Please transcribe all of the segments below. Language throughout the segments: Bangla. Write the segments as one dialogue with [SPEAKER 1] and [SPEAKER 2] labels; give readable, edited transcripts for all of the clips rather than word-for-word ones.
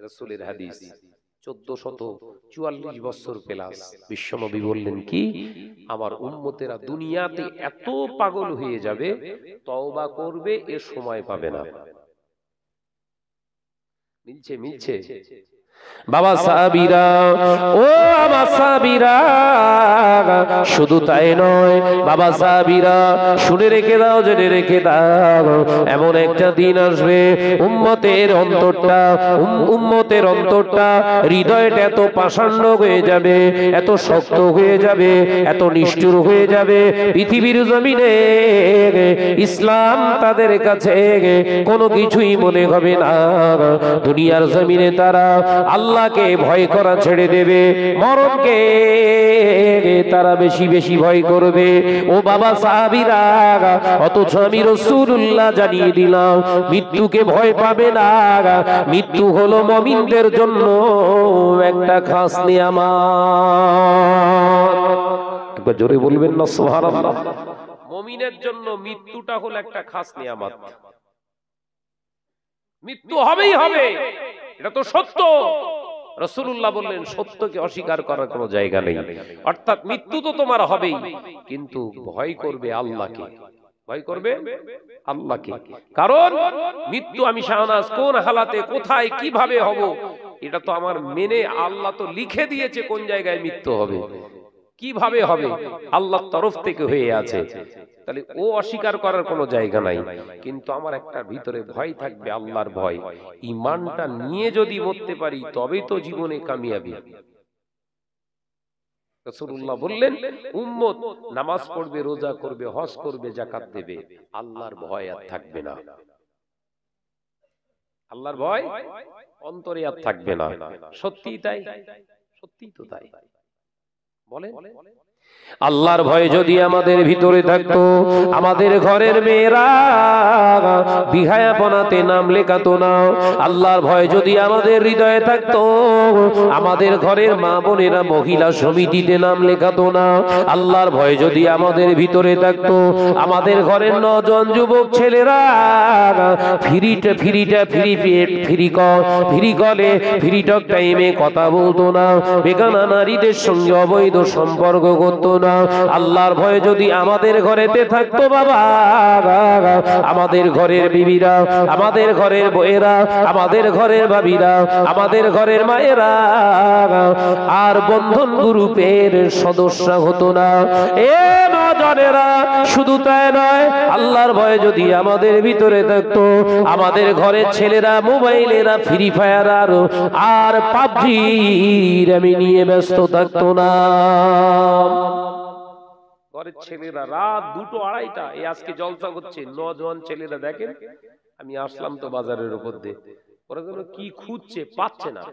[SPEAKER 1] রাসূলের হাদিস 1444 বছর প্লাস বিশ্বনবী বললেন কি, আমার উম্মতেরা দুনিয়াতে এত পাগল হয়ে যাবে, তওবা করবে এ সময় পাবে না। মিলছে মিলছে বাবা সাহাবীরা, ও আমার সাহাবীরা, শুধু তাই নয় বাবা সাহাবীরা, শুনে রেখে দাও, জেনে রেখে দাও, এমন একটা দিন আসবে উম্মতের অন্তরটা হৃদয়টা এত পাষাণ্ড হয়ে যাবে, এত শক্ত হয়ে যাবে, এত নিষ্ঠুর হয়ে যাবে, পৃথিবীর জমিনে ইসলাম তাদের কাছে কোনো কিছুই মনে হবে না। দুনিয়ার জমিনে তারা আল্লাহকে ভয় করা ছেড়ে দেবে, মরণকে তারা বেশি বেশি ভয় করবে। ও বাবা সাহাবীরা, অথচ আমি রাসূলুল্লাহ জানিয়ে দিলাম মৃত্যুকে ভয় পাবে না। মৃত্যু হলো মুমিনদের জন্য একটা খাস নিয়ামত। একবার জোরে বলবেন না সুবহানাল্লাহ। মুমিনের জন্য মৃত্যুটা হলো একটা খাস নিয়ামত। মৃত্যু হবেই হবে, এটা তো সত্য। রাসূলুল্লাহ বললেন সত্যকে অস্বীকার করার কোনো জায়গা নেই। অর্থাৎ মৃত্যু তো তোমার হবেই, কিন্তু ভয় করবে আল্লাহকে, ভয় করবে আল্লাহকে। কারণ মৃত্যু আমি শাহনাজ কোন হালাতে কোথায় কিভাবে হব এটা তো আমার মেনে, আল্লাহ তো লিখে দিয়েছে কোন জায়গায় মৃত্যু হবে, কিভাবে হবে, আল্লাহর তরফ থেকে হয়ে আছে। তাহলে ও অস্বীকার করার কোনো জায়গা নাই, কিন্তু আমার একটা ভিতরে ভয় থাকবে, আল্লাহর ভয়। ঈমানটা নিয়ে যদি মরতে পারি তবেই তো জীবনে কামিয়াবি। রাসূলুল্লাহ বললেন উম্মত নামাজ পড়বে, রোজা করবে, হজ করবে, যাকাত দেবে, আল্লাহর ভয় আর থাকবে না। আল্লাহর ভয় অন্তরে আর থাকবে না। সত্যি তাই, সত্যি তো তাই। বলেন, আল্লাহর ভয় যদি আমাদের ভিতরে থাকতো, আমাদের ঘরের মেয়েরা বিহায়াপনাতে নাম লেখাতো না। আল্লাহর ভয় যদি আমাদের হৃদয়ে থাকতো, আমাদের ঘরের মা বোনেরা মহিলা সমিতিতে নাম লেখাতো না। আল্লাহর ভয় যদি আমাদের ভিতরে থাকতো, আমাদের ঘরের নজন যুবক ছেলেরা ফ্রি টক টাইমে কথা বলতো না, বেগানা নারীদের সঙ্গে অবৈধ সম্পর্ক করতো না। আল্লাহর ভয় যদি আমাদের ঘরেতে থাকতো বাবা, আমাদের ঘরের বিবিরা, আমাদের ঘরের বউয়েরা, আমাদের ঘরের ভাবিরা, আমাদের ঘরের মায়েরা আর বন্ধন গ্রুপের সদস্য হতো না। এ নজনেরা, শুধু তাই নয়, আল্লাহর ভয় যদি আমাদের ভিতরে থাকতো, আমাদের ঘরের ছেলেরা মোবাইলেরা ফ্রি ফায়ার আর পাবজির আমি নিয়ে ব্যস্ত থাকতো না। ঘরের ছেলেরা রাত 2টো 2:30টা এই আজকে জলসা করছে, নজওয়ান ছেলেরা দেখেন, আমি আসলাম তো বাজারের উপর দিয়ে, ওরা যেন কি খুঁজছে পাচ্ছে না,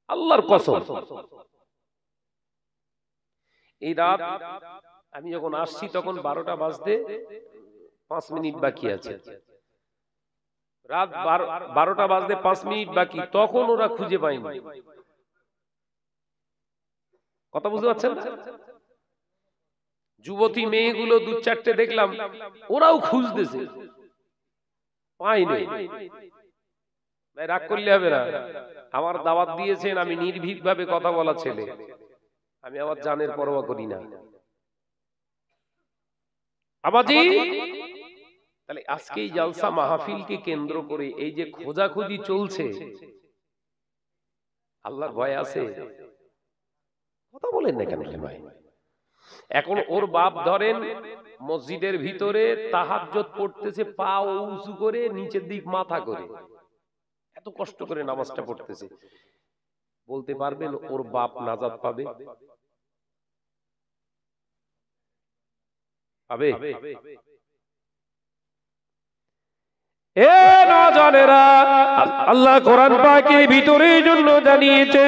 [SPEAKER 1] আল্লাহর কসম। এই রাত আমি যখন আসছি তখন 12টা বাজতে 5 মিনিট বাকি আছে, রাত 12টা বাজতে 5 মিনিট বাকি, তখন ওরা খুঁজে পায়নি। কথা বুঝতে পারছেন? যুবতী মেয়েগুলো 2-4টে দেখলাম, ওরাও খুঁজতেছে, পাইনি। ভাই রাগ করলে হবে না, আমার দাওয়াত দিয়েছেন, আমি নির্ভীক ভাবে কথা বলা ছেলে, আমি আমার জানের পরোয়া করি না। আবাজি, তাহলে আজকে এই জালসা মাহফিলকে কেন্দ্র করে এই যে খোঁজাখুঁজি চলছে, আল্লাহর ভয় আছে? কথা বলেন না কেন ভাই? এখন ওর বাপ ধরেন মসজিদের ভিতরে তাহাজ্জুদ পড়তেছে, পা উঁচু করে, নিচের দিক মাথা করে, এত কষ্ট করে নামাজটা পড়তেছে। বলতে পারবেন ওর বাপ নাজাত পাবে? পাবে? এ নজনেরা, আল্লাহ কোরআন পাকের ভিতরে জন্য জানিয়েছে,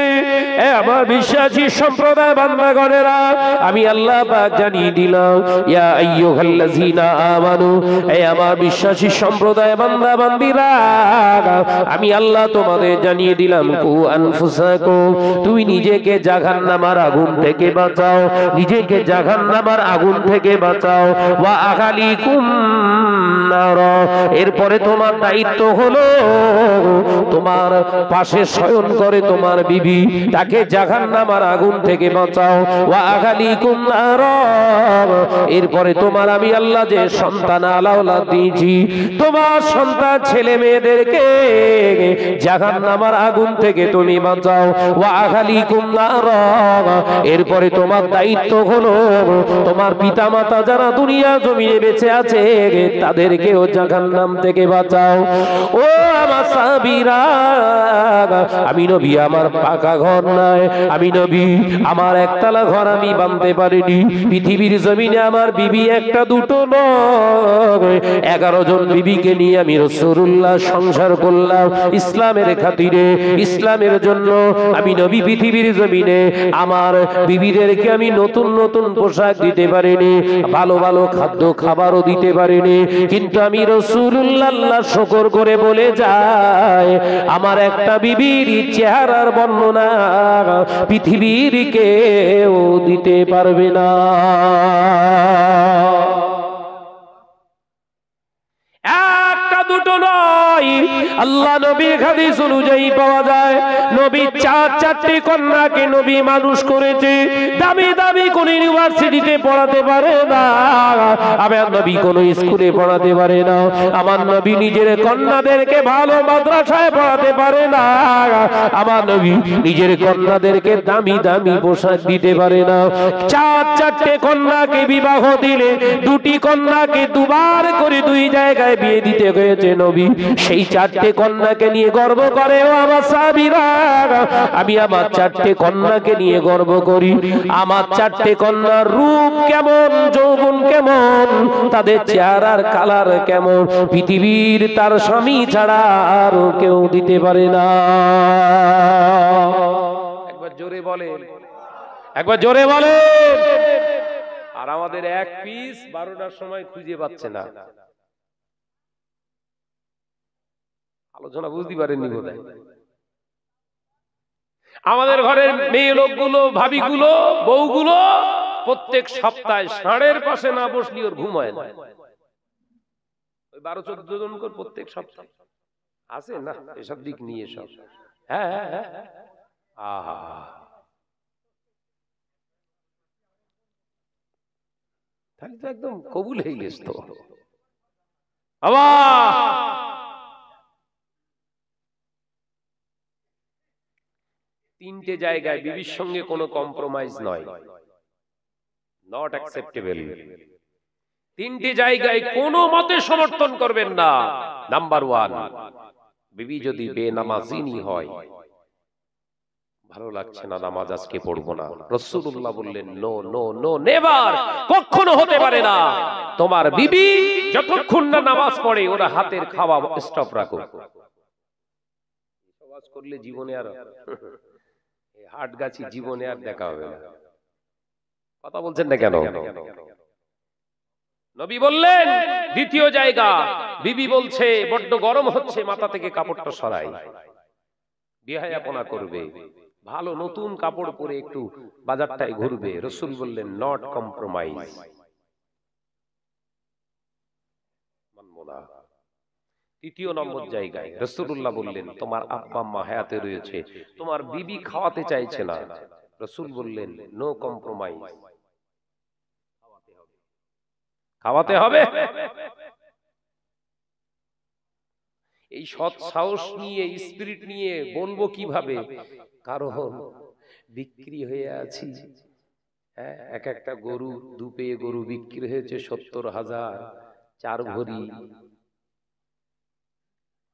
[SPEAKER 1] এ আমার বিশ্বাসী সম্প্রদায় বান্দাগণেরা, আমি আল্লাহ পাক জানিয়ে দিলাম, ইয়া আইয়ুহাল্লাযীনা আমানু, এ আমার বিশ্বাসী সম্প্রদায় বান্দা বান্দীরা, আমি আল্লাহ তোমাদের জানিয়ে দিলাম, কু আনফুসাকুম, তুমি নিজেকে জাহান্নামের আগুন থেকে বাঁচাও, নিজেকে জাহান্নামের আগুন থেকে বাঁচাও, ওয়া আহলিকুম নার, এরপরে তোমার দায়িত্ব হলো তোমার পাশে শয়ন করে তোমার বিবি, তাকে জাহান্নামের আগুন থেকে বাঁচাও। ওয়া আহলিকুম নার, এরপরে তোমার আমি আল্লাহ যে সন্তান আলাউলাদ দিয়েছি, তোমার সন্তান ছেলে মেয়েদেরকে জাহান্নামের আগুন থেকে তুমি বাঁচাও। ওয়া আহলিকুম নার, এরপরে তোমার দায়িত্ব হলো তোমার পিতামাতা যারা দুনিয়া জমিনে বেঁচে আছে তাদেরকেও জাহান্নাম থেকে বাঁচাও। ও আমার সাহাবীরা, আমি নবী আমার পাকা ঘর নাই, আমি নবী আমার একতলা ঘর আমি বাঁধতে পারিনি। পৃথিবীর জমিনে আমার বিবি একটা দুটো নয়, 11 জন বিবিকে নিয়ে আমি রাসূলুল্লাহ সংসার করলাম ইসলামের খাতিরে, ইসলামের জন্য। আমি নবী পৃথিবীর জমিনে আমার বিবিদেরকে আমি নতুন নতুন পোশাক দিতে পারিনি, ভালো ভালো খাদ্য খাবারও দিতে পারিনি, কিন্তু আমি রাসূলুল্লাহ আল্লাহ শুকর করে বলে যায় আমার একটা বিবির চেহারার বর্ণনা পৃথিবীর কেউ দিতে পারবে না। একটা দুটো নয়, আল্লাহ নবীর হাদিস অনুযায়ী পাওয়া যায় নবী 4টি কন্যাকে নবী মানুষ করেছে। দামি দামি কোন ইউনিভার্সিটিতে পড়াতে পারে না, আমার নবী কোন স্কুলে পড়াতে পারে না, আমার নবী নিজের কন্যাদেরকে ভালো মাদ্রাসায় পড়াতে পারে না, আমার নবী নিজের কন্যাদেরকে দামি দামি পোশাক দিতে পারে না। 4টি কন্যাকে বিবাহ দিলে 2টি কন্যাকে দুবার করে 2 জায়গায় বিয়ে দিতে হয়েছে নবী। সেই 4টে কন্যাকে নিয়ে গর্ব করে ও আমার সাহাবীরা, আমি আমার 4টে কন্যাকে নিয়ে গর্ব করি। আমার 4টে কন্যার রূপ কেমন, যৌবন কেমন, তাদের চেহারার কালার কেমন, পৃথিবীর তার স্বামী ছাড়া আর কেউ দিতে পারে না। একবার জোরে বলে, একবার জোরে বলে। আর আমাদের এক পিস 12টার সময় খুঁজে পাচ্ছে না। আলোচনা বুঝতে পারেননি বোধহয়। আমাদের ঘরের মেয়ে লোকগুলো, ভাবিগুলো, বউগুলো প্রত্যেক সপ্তাহে ষাঁড়ের পাশে না বসলি ওর ঘুম হয় না। ওই 12-14 জন করে প্রত্যেক সপ্তাহে আছে না এসব দিক নিয়ে সব। হ্যাঁ হ্যাঁ হ্যাঁ, আহা, তাহলে তো একদম কবুল হয়ে গেছে তো। আবার 3টে জায়গায় বিবির সঙ্গে কোনো কম্প্রোমাইজ নয়, নট অ্যাকসেপ্টেবল। 3টে জায়গায় কোনো মতে সমর্থন করবেন না। নাম্বার 1, বিবি যদি বেনামাজিনী হয়, ভালো লাগছে না নামাজ আজকে পড়বো না, রাসূলুল্লাহ বললেন নো নো নো, নেভার, কখনো হতে পারে না। তোমার বিবি যতক্ষণ না নামাজ পড়ে ওরা হাতের খাওয়া স্টপ রাখো। নামাজ করলে জীবনে আর হাটগাছি জীবনে আর দেখা হবে না। কথা বলছেন না কেন? নবী বললেন দ্বিতীয় জায়গা, বিবি বলছে বড্ড গরম হচ্ছে, মাথা থেকে কাপড়টা সরাই, বিহায়াপনা করবে, ভালো নতুন কাপড় পরে একটু বাজারটায় ঘুরবে। রাসূল বললেন নট কম্প্রোমাইজ, মানবো না। 3 নম্বর জায়গায় রাসূলুল্লাহ বললেন তোমার আব্বা আম্মা হায়াতে রয়েছে, তোমার বিবি খাওয়াতে চাইছে না, রাসূল বললেন নো কম্প্রোমাইজ, খাওয়াতে হবে। এই সৎ সাহস নিয়ে, স্পিরিট নিয়ে বলবো কিভাবে? কারণ বিক্রি হয়ে আছি। হ্যাঁ, এক একটা গরু, 2 পেয়ে গরু বিক্রি হয়েছে 70,000, 4 ভরি,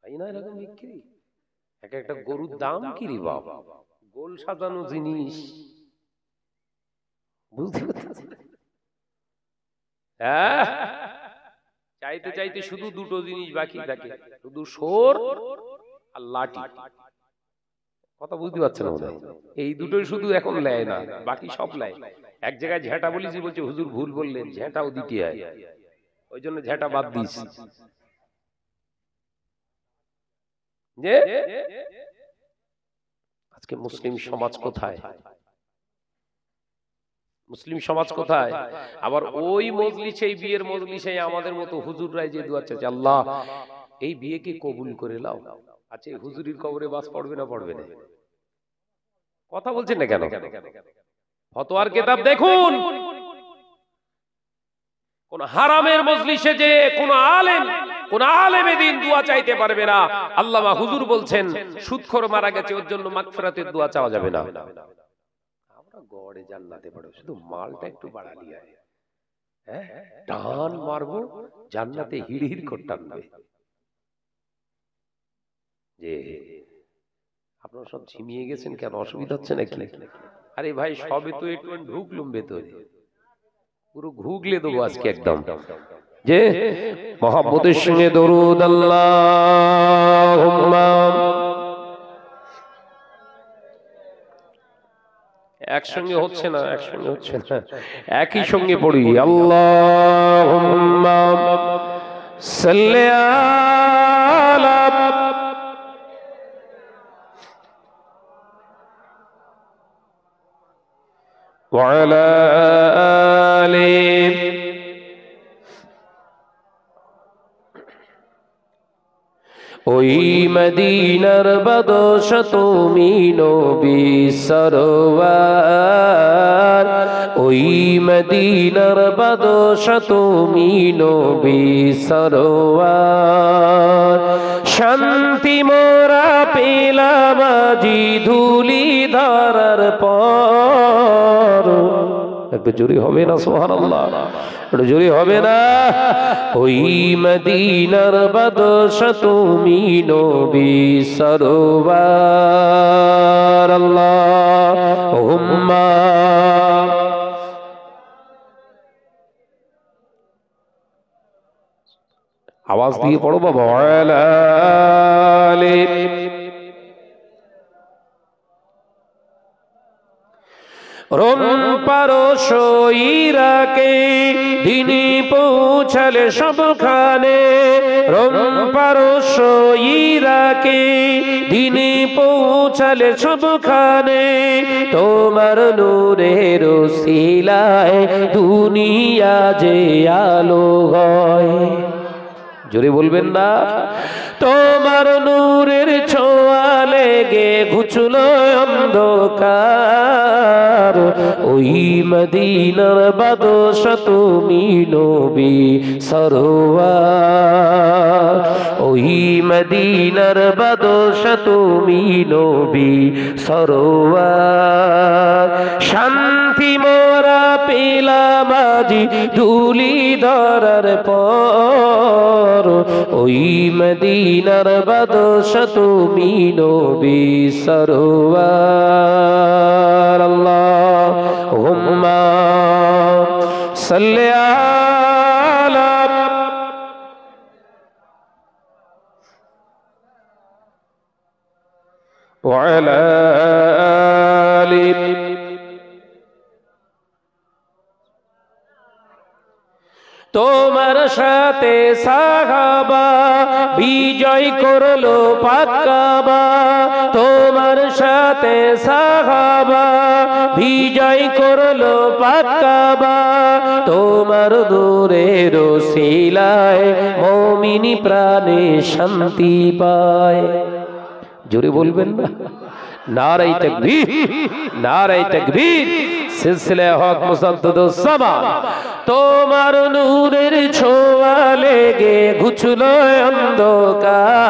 [SPEAKER 1] তাই না? এরকম বিক্রি। এক একটা গরুর দাম কি রে বাবা, গোল সাজানো জিনিস, বুঝতে পারছেন? হ্যাঁ, চাইতে চাইতে শুধু 2টো জিনিস বাকি থাকে, শুধু সোর আর লাঠি। কথা বুঝতে পারছেন না? এই দুটোই শুধু এখন লেয় না, বাকি সব লেয়। এক জায়গায় ঝেঁটা বলেছি, বলছে হুজুর ভুল বললেন, ঝেঁটাও দিতে হয়, ওই জন্য ঝেঁটা বাদ দিস। যে আজকে মুসলিম সমাজ কোথায়? মুসলিম সমাজ কোথায়? আবার ওই মজলিসে, বিয়ের মজলিসে আমাদের মতো হুজুররাই যে দোয়া চাচ্ছে, আল্লাহ এই বিয়েকে কবুল করে নাও, আচ্ছা, হুজুরির কবরে বাস পড়বে না পড়বে না? কথা বলছেন না কেন? ফতোয়ার কিতাব দেখুন। কোন হারামের মজলিসে যে কোন আলেমে দিন দোয়া চাইতে পারবে না। আল্লামা হুজুর বলছেন সুদখোর মারা গেছে, ওর জন্য মাগফিরাতের দোয়া চাওয়া যাবে না। আমরা গড়ে জান্নাতে পড়ব, শুধু মালটা একটু বাড়ালি হয়, হ্যাঁ, টান মারবো জান্নাতে হিড় হিড় করে টানবে। যে আপনারা সব ঝিমিয়ে গেছেন কেন? অসুবিধা হচ্ছে নাকি? আরে ভাই, সবে তো একটু ঢুকলুম ভেতরে, পুরো ঘুগলে দেবো আজকে একদম। যে মহব্বতের সঙ্গে দরুদ আল্লাহুম্মা, একসঙ্গে হচ্ছে না, একসঙ্গে হচ্ছে না, একই সঙ্গে পড়ি। আল্লাহুম্মা সাল্লি আলা ওয়া আলা আলি। ওই মদিনার বাদশা তুমি নবী সরওয়ার, ওই মদিনার বাদশা তুমি নবী সরওয়ার। শান্তি মোরা পেলাম আজি ধুলি ধরার পর। একটু জোরে হবে না সুবহানাল্লাহ? একটু জোরে হবে না? ওই মদিনার বাদশা তুমি নবী সরওয়ার। আল্লাহুম্মা আওয়াজ দিয়ে পড়ো বাবা। ওয়ালা আলি। রোম পারস্য ইরাকে দিনে পৌঁছালে সবখানে, রোম পারস্য ইরাকে দিনে পৌঁছালে সবখানে। তোমার নূরের ওসিলায় দুনিয়া যে আলো হয়। জোরে বলবেন না? তোমার নূরের ছোঁয়া লেগে ঘুচল অন্ধকার। ওই মদিনার বাদশা তুমি নবী সরওয়ার, ওই মদিনার বাদশা তুমি নবী সরওয়ার। শান্তি মোরা পেলাম আজি ধুলি ধরার পর, ওই মদিনার বাদশা তুমি নবী সরওয়ার। আল্লাহুম্মা সাল্লি আলা ওয়া আলা আলি। তোমার সাথে সাহাবা বিজয় করলো পাক কাবা, তোমার সাথে সাহাবা বিজয় করলো পাক কাবা। তোমার নূরের ওসিলায় মুমিনি প্রাণে শান্তি পায়। জোরে বলবেন না? নারে তাকবীর, নারে তাকবীর। সিলসিলা হক মুসাদ্দাদুস সামান। তোমার নূরের ছোঁয়া লেগে ঘুচল অন্ধকার।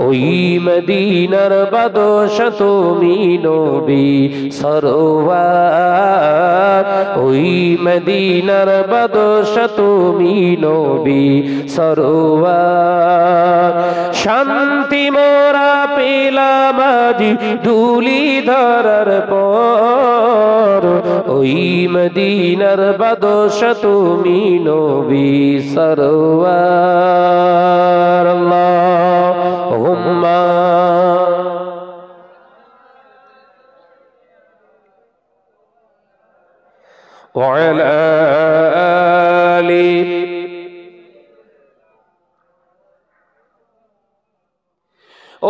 [SPEAKER 1] ওই মদিনার বাদশা তুমি নবী সরওয়ার, ওই মদিনার বাদশা তুমি নবী সরওয়ার। শান্তি মোরা পেলাম আজি ধুলি ধরার পর, ওই মদিনার বাদশা তুমি নবী সরওয়ার। আল্লাহুম্মা ওয়া আলা আলি।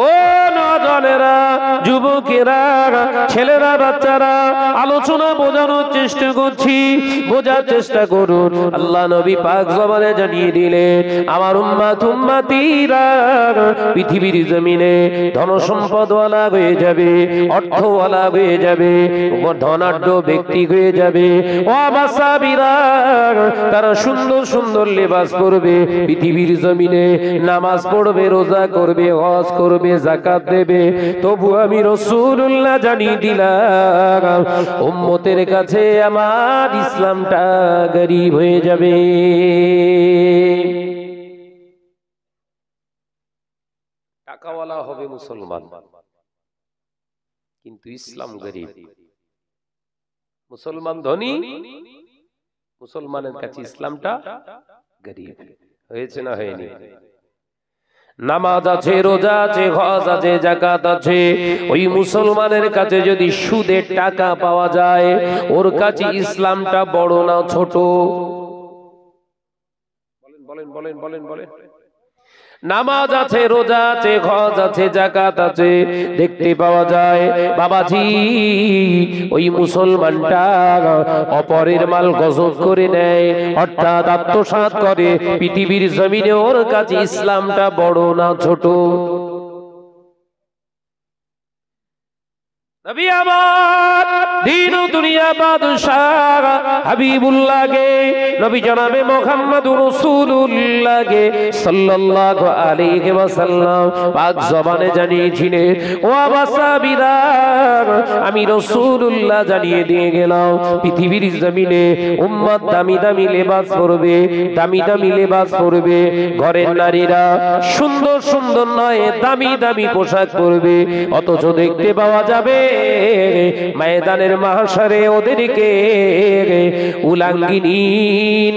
[SPEAKER 1] ও নজনেরা যুবকেরা, ছেলেরা, বাচ্চারা, আলোচনা বোঝানোর চেষ্টা করছি, বোঝার চেষ্টা করুন। আল্লাহ নবী পাক জবানে জানিয়ে দিলেন, আমার উম্মতিরা পৃথিবীর জমিনে ধন সম্পদওয়ালা হয়ে যাবে, অর্থওয়ালা হয়ে যাবে, ধনাঢ্য ব্যক্তি হয়ে যাবে। ও আমার সাহাবীরা, তারা সুন্দর সুন্দর লেবাস পরবে, পৃথিবীর জমিনে নামাজ পড়বে, রোজা করবে, হজ করবে, যাকাত দেবে। তবু আমি রাসূলুল্লাহ জানিয়ে দিলাম, উম্মতের কাছে আমার ইসলামটা গরীব হয়ে যাবে। টাকাওয়ালা হবে মুসলমান, কিন্তু ইসলাম গরীব। মুসলমান ধনী, মুসলমানের কাছে ইসলামটা গরীব। হয়েছে না হয়নি? নামাজ আছে, রোজা আছে, হজ আছে, যাকাত আছে, ওই মুসলমানের কাছে যদি সুদের টাকা পাওয়া যায়, ওর কাছে ইসলামটা বড় না ছোট? বলেন বলেন বলেন বলেন। নামাজ আছে, রোজা আছে, হজ আছে, যাকাত আছে, দেখতে পাওয়া যায় বাবাজি ওই মুসলমানটা অপরের মাল গজব করে নেয়, অর্থাৎ আত্মসাৎ করে, পৃথিবীর জমিনে ওর কাছে ইসলামটা বড় না ছোট? নবী আমার দিন ও দুনিয়া বাদশাহ হাবিবুল্লাহকে, নবী জনাবে মুহাম্মদুর রাসূলুল্লাহকে সাল্লাল্লাহু আলাইহি ওয়াসাল্লাম পাক জবানে জানিয়েছিলেন, ও সাহাবীরা, আমি রাসূলুল্লাহ জানিয়ে দিয়ে গেলাম, পৃথিবীর জমিনে উম্মত দামি দামি লেবাস পরবে, দামি দামি লেবাস পরবে। ঘরের নারীরা সুন্দর সুন্দর নয়, দামি দামি পোশাক পরবে, অথচ দেখতে পাওয়া যাবে ময়দানের মাহশরে ওদেরকে উলাঙ্গিনী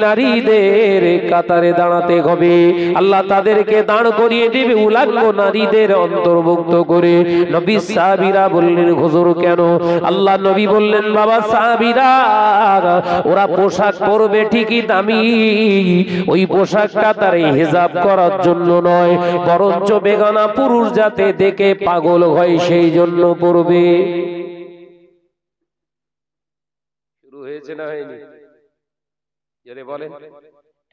[SPEAKER 1] নারীদের কাতারে দাঁড়াতে হবে। আল্লাহ তাদেরকে দাঁড় করিয়ে দেবে উলাঙ্গ নারীদের অন্তর্ভুক্ত করে। নবী সাহাবীরা বললেন, হুজুর কেন? আল্লাহ নবী বললেন, বাবা সাহাবীরা, ওরা পোশাক পরবে ঠিকই দামি, ওই পোশাকটা তার হিজাব করার জন্য নয়, বরঞ্চ বেগানা পুরুষ যাতে দেখে পাগল হয় সেই জন্য পরবে। শুরু হয়েছে না হয়নি? যারে বলেন,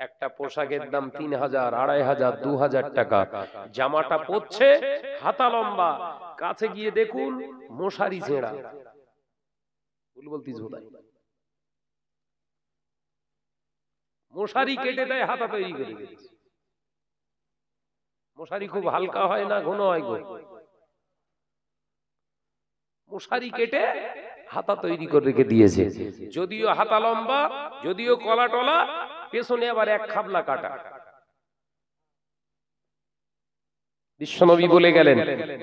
[SPEAKER 1] একটা পোশাকের দাম 3000, 2500, 2000 টাকা। জামাটা পরছে হাতা লম্বা, কাছে গিয়ে দেখুন মশারি ছেঁড়া। ভুল বলতিস বোধহয়, মশারি কেটে দেয়, হাতা তৈরি করে দিয়েছে। মশারি খুব হালকা হয় না ঘন হয় গো? মশারি কেটে হাতা তৈরি করে রেখে দিয়েছে, যদিও হাতা লম্বা, যদিও কলা টলা, পেছনে আবার এক খাবলা কাটা। বিশ্বনবী বলে গেলেন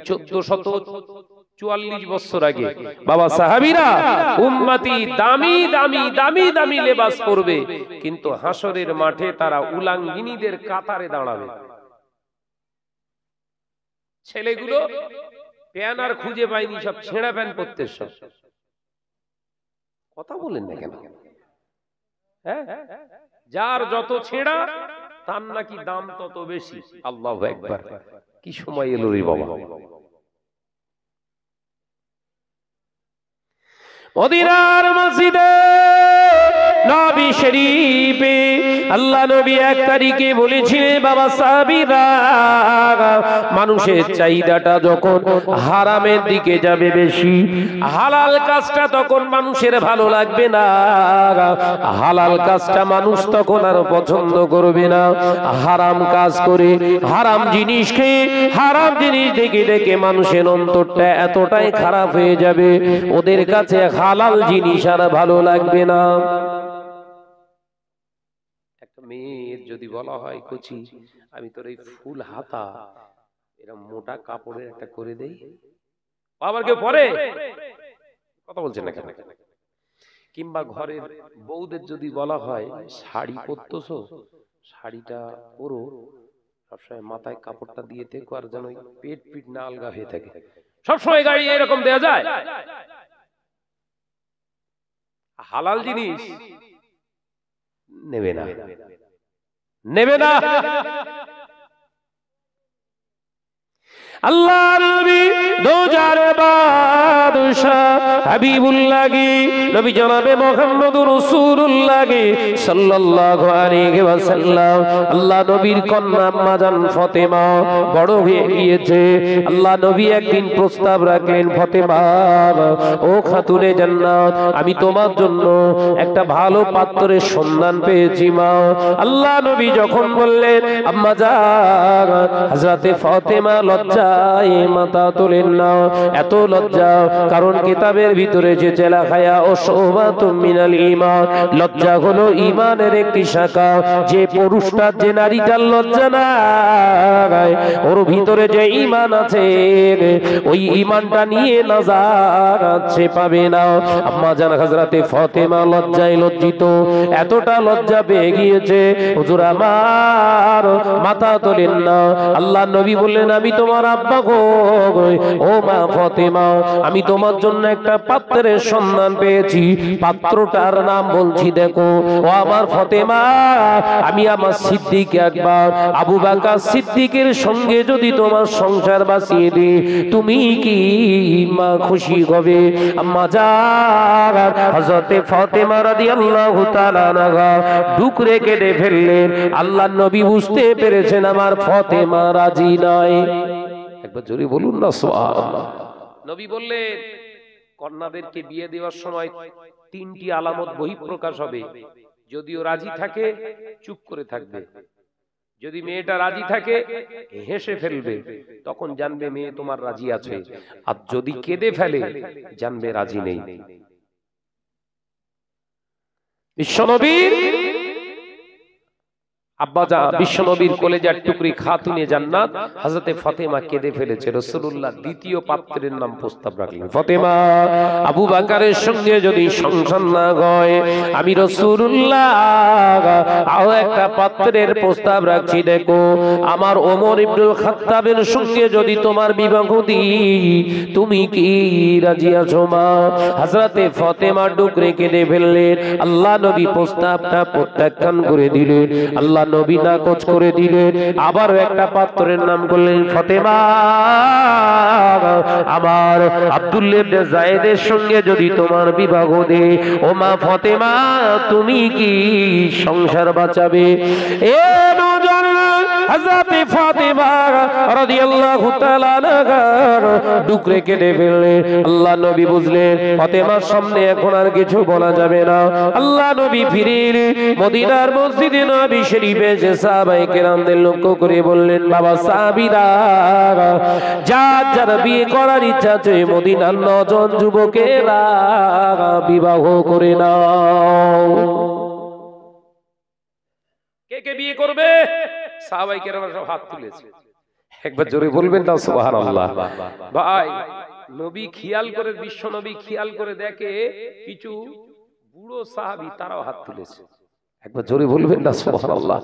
[SPEAKER 1] 1444 বছর আগে, বাবা সাহাবীরা, উম্মতি দামি দামি দামি দামি লেবাস পরবে, কিন্তু হাসরের মাঠে তারা উলাঙ্গিনীদের কাতারে দাঁড়াবে। ছেলেগুলো প্যান্ট আর খুঁজে পায়নি, সব ছেঁড়া প্যান্ট পরতে। সব কথা বলেন না কেন? হ্যাঁ, যার যত ছেঁড়া তার নাকি দাম তত বেশি। আল্লাহু আকবার, কি সময় এলো রে বাবা! মদিনার মসজিদে নবী শরীফে আল্লাহ নবী 1 তারিখে বলেছিলেন, বাবা সাহাবীরা, মানুষের চাহিদাটা যখন হারামের দিকে যাবে বেশি, হালাল কাজটা তখন মানুষের ভালো লাগবে না, হালাল কাজটা মানুষ তখন আর পছন্দ করবে না। হারাম কাজ করে, হারাম জিনিস খেয়ে, হারাম জিনিস দেখে দেখে মানুষের অন্তরটা এতটাই খারাপ হয়ে যাবে, ওদের কাছে হালাল জিনিস আর ভালো লাগবে না। একটা মেয়ের যদি বলা হয়, কচি, আমি তোর এই ফুল হাতা এরকম মোটা কাপড়ের একটা করে দেই, আবার কেউ পরে কথা বলছেন না কেন? কিংবা ঘরের বউদের যদি বলা হয়, শাড়ি পরতেছো, শাড়িটা পরো, সবসময় মাথায় কাপড়টা দিয়ে থেকো, আর যেন পেট পিট না আলগা হয়ে থাকে, সবসময় গাড়ি এরকম দেয়া যায়? হালাল জিনিস নেবে না, নেবে না। আল্লাহ নবী দোজার বাদশাহ হাবিবুল্লাহি নবী জনাবে মুহাম্মদুর রাসূলুল্লাহি সাল্লাল্লাহু আলাইহি ওয়াসাল্লাম আল্লাহ নবীর কন্যা আম্মা জান ফাতেমা বড় হয়ে গিয়েছে। আল্লাহ নবী একদিন প্রস্তাব রাখলেন, ফাতেমা ও খাতুনে জান্নাত, আমি তোমার জন্য একটা ভালো পাত্রের সন্ধান পেয়েছি মা। আল্লাহ নবী যখন বললেন আম্মা জান, হযরতে ফাতেমা লজ্জায় মাথা তোলেন না। এত লজ্জা, কারণ কিতাবের ভিতরে যে জেলা খায়া ও শোবাতুম মিনাল ঈমান, লজ্জা হলো ঈমানের একটি শাখা। যে পুরুষটার, যে নারীটার লজ্জা নাই, ওর ভিতরে যে ঈমান আছে ওই ঈমানটা নিয়ে নাজাত সে পাবে না। আম্মা জান হযরতে ফাতেমা লজ্জায় লজ্জিত, এতটা লজ্জা পেয়ে গিয়েছে হুজুর আমার মাথা তোলেন না। আল্লাহ নবী বললেন, আমি তোমার আব্বা গো, ও মা ফাতেমা, আমি তোমার জন্য একটা পাত্রের সন্ধান পেয়েছি। পাত্রটার নাম বলছি, দেখো ও আমার ফাতেমা, আমি আমার সিদ্দিক আকবর আবু বকর সিদ্দিকের সঙ্গে যদি তোমার সংসার বাঁচিয়ে দিই, তুমি কি মা খুশি হবে? আম্মা জান হযরতে ফাতেমা রাদিয়াল্লাহু তাআলা আনহা ডুকরে কেটে ফেললেন। আল্লাহর নবী বুঝতে পেরেছেন আমার ফাতেমা রাজি নয়। একবার জোরে বলুন না সুবহানাল্লাহ। নবী বললেন, কন্যাদেরকে বিয়ে দেওয়ার সময় তিনটি আলামত বহিঃপ্রকাশ হবে। যদিও রাজি থাকে চুপ করে থাকবে, যদি মেয়েটা রাজি থাকে হেসে ফেলবে, তখন জানবে মেয়ে তোমার রাজি আছে। আর যদি কেঁদে ফেলে জানবে রাজি নেই। বিশ্বনবীর আব্বাজা, বিশ্বনবীর কলেজার টুকরি খাতুনে জান্নাত হযরতে ফাতেমা কেঁদে ফেলেছে। রাসূলুল্লাহ দ্বিতীয় পাত্রের নাম প্রস্তাব রাখলেন, ফাতেমা আবু বকরের সঙ্গে যদি সংসার না হয়, আমি রাসূলুল্লাহ আরো একটা পাত্রের প্রস্তাব রাখছি, দেখো আমার ওমর ইবনুল খাত্তাবের সঙ্গে যদি তোমার বিবাহ দিই, তুমি কি রাজি আছো মা? হযরতে ফাতেমা ডুকরে কেঁদে ফেললেন। আল্লাহ নবী প্রস্তাবটা প্রত্যাখ্যান করে দিলেন। আল্লাহ নবী নাকচ করে দিলেন। আবার একটা পাত্রের নাম করলেন, ফাতেমা আমার আব্দুল্লাহ ইবনে যায়েদের সঙ্গে যদি তোমার বিবাহ দেই, ও মা ফাতেমা তুমি কি সংসার বাঁচাবে? এ নওজোয়ান হযরতে ফাতেমা রাদিয়াল্লাহু তাআলা আনহা ডুকরে কেটে ফেললেন। আল্লাহ নবী বুঝলেন ফাতেমার সামনে এখন আর কিছু বলা যাবে না। আল্লাহ নবী ফিরে এলেন মদিনার মসজিদে নববী শরীফে, যে সাহাবায়ে কেরামদের লক্ষ্য করে বললেন, বাবা সাহাবীরা, যার যার বিয়ে করার ইচ্ছা আছে মদিনার 9 জন যুবকেরা বিবাহ করে নাও। কে কে বিয়ে করবে? সাহাবায়ে কেরামরা সব হাত তুলেছে। একবার জোরে বলবেন না সুবহানাল্লাহ। ভাই নবী খেয়াল করে, বিশ্ব নবী খেয়াল করে দেখে কিছু বুড়ো সাহাবী তারাও হাত তুলেছে। একবার জোরে বলবেন না সুবহানাল্লাহ।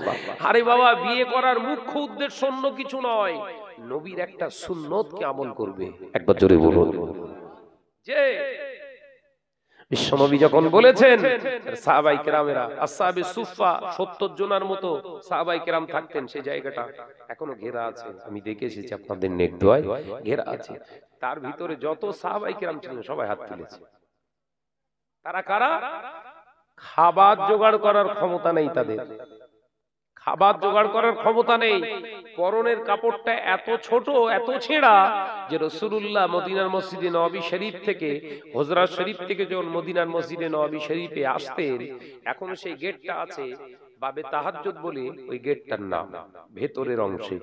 [SPEAKER 1] আরে বাবা, বিয়ে করার মুখ্য উদ্দেশ্য অন্য কিছু নয়, নবীর একটা সুন্নতকে আমল করবে। একবার জোরে বলুন। যে বিশ্বনবী যখন বলেছেন, সাহাবায়ে কেরামেরা আসহাবে সুফফা 70 জনের মতো সাহাবায়ে কেরাম থাকতেন, সেই জায়গাটা এখনো ঘেরা আছে। আমি দেখে এসেছি, আপনাদের নেক দোয়ায় ঘেরা আছে। তার ভিতরে যত সাহাবায়ে কেরাম ছিলেন সবাই হাত তুলেছে। তারা কারা? খাবার জোগাড় করার ক্ষমতা নেই তাদের, খাবার জোগাড় করার ক্ষমতা নেই। পরনের কাপড়টা এত ছোট, এত ছেঁড়া যে রাসূলুল্লাহ মদিনার মসজিদে নববী শরীফ থেকে, হুজরা শরীফ থেকে যখন মদিনার মসজিদে নববী শরীফে আসতেন, এখনো সেই গেটটা আছে, বাবে তাহাজ্জুদ বলে ওই গেটটার নাম, ভেতরের অংশে।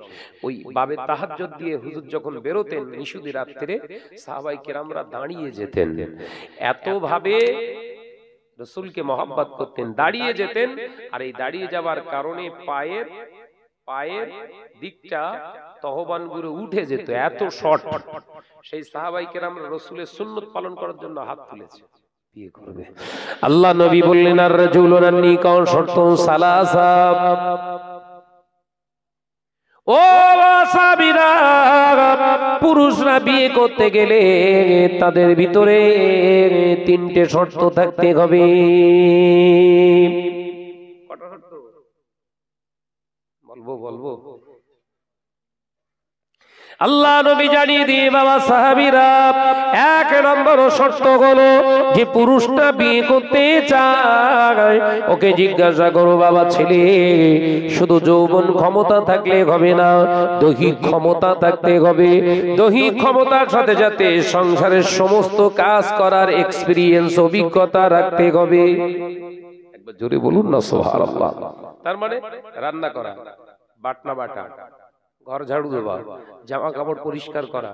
[SPEAKER 1] ওই বাবে তাহাজ্জুদ দিয়ে হুজুর যখন বেরোতেন নিশুদি রাত্রে, সাহাবায়ে কেরামরা দাঁড়িয়ে যেতেন। এত ভাবে রাসূলকে মহব্বত করতেন, দাঁড়িয়ে যেতেন। আর এই দাঁড়িয়ে যাওয়ার কারণে পায়ের দিকটা তহবান গুলো উঠে যেত, এত শর্ট। সেই সাহাবায়ে কেরামরা রাসূলের সুন্নাত পালন করার জন্য হাত তুলেছে, বিয়ে করবে। আল্লাহ নবী বললেন, আর রাজুলুন নিকাহ শর্তুন সালাসা, ও সাহাবীরা, পুরুষরা বিয়ে করতে গেলে তাদের ভিতরে 3টে শর্ত থাকতে হবে। কটা শর্ত বলবো? আল্লাহ নবী জানিয়ে দিয়ে বাবা সাহাবীরা, এক নম্বর শর্ত হলো যে পুরুষটা বিয়ে করতে চায় ওকে জিজ্ঞাসা করো, বাবা ছেলে শুধু যৌবন ক্ষমতা থাকলে হবে না, দৈহিক ক্ষমতা থাকতে হবে। দৈহিক ক্ষমতার সাথে সাথে সংসারের সমস্ত কাজ করার এক্সপেরিয়েন্স, অভিজ্ঞতা রাখতে হবে। একবার জোরে বলুন না সুবহানাল্লাহ। তার মানে রান্না করা, বাটনা বাটা, ঘর ঝাড়ু দেওয়া, জামা কাপড় পরিষ্কার করা,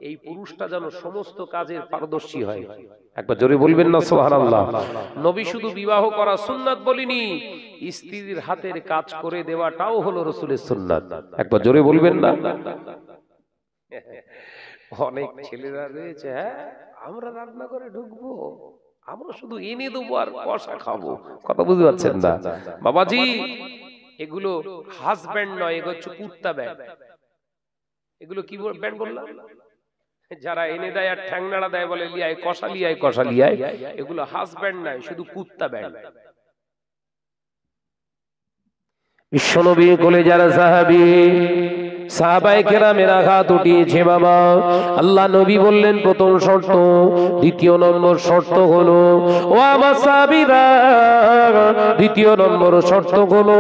[SPEAKER 1] এই পুরুষটা যেন সমস্ত কাজের পারদর্শী হয়। একবার জোরে বলবেন না সুবহানাল্লাহ। নবী শুধু বিবাহ করা সুন্নাত বলিনি, স্ত্রীর হাতের কাজ করে দেওয়াটাও হলো রাসূলের সুন্নাত। একবার জোরে বলবেন না। অনেক ছেলেরা রয়েছে, হ্যাঁ আমরা রান্না করে ঢুকবো, আমরা শুধু এনে দেবো আর কষা খাবো। কথা বুঝতে পারছেন না বাবাজি? এগুলো হাজব্যান্ড নয়, এগুলো হচ্ছে কুত্তা ব্যান্ড। এগুলো কি ব্যান্ড বললাম? যারা এনে দেয় আর ঠ্যাংনাড়া দেয়, বলে লিয়ায় কষা লিয়ায় কষা লিয়ায়, এগুলো হাজব্যান্ড নয়, শুধু কুত্তা ব্যান্ড। বিশ্বনবী কোলে যারা সাহাবী, সাহাবায়ে কেরামের আঘাত উঠিয়েছে বাবা। আল্লাহ নবী বললেন প্রথম শর্ত, দ্বিতীয় নম্বর শর্ত হলো ও আমার সাহাবীরা, দ্বিতীয় নম্বর শর্ত হলো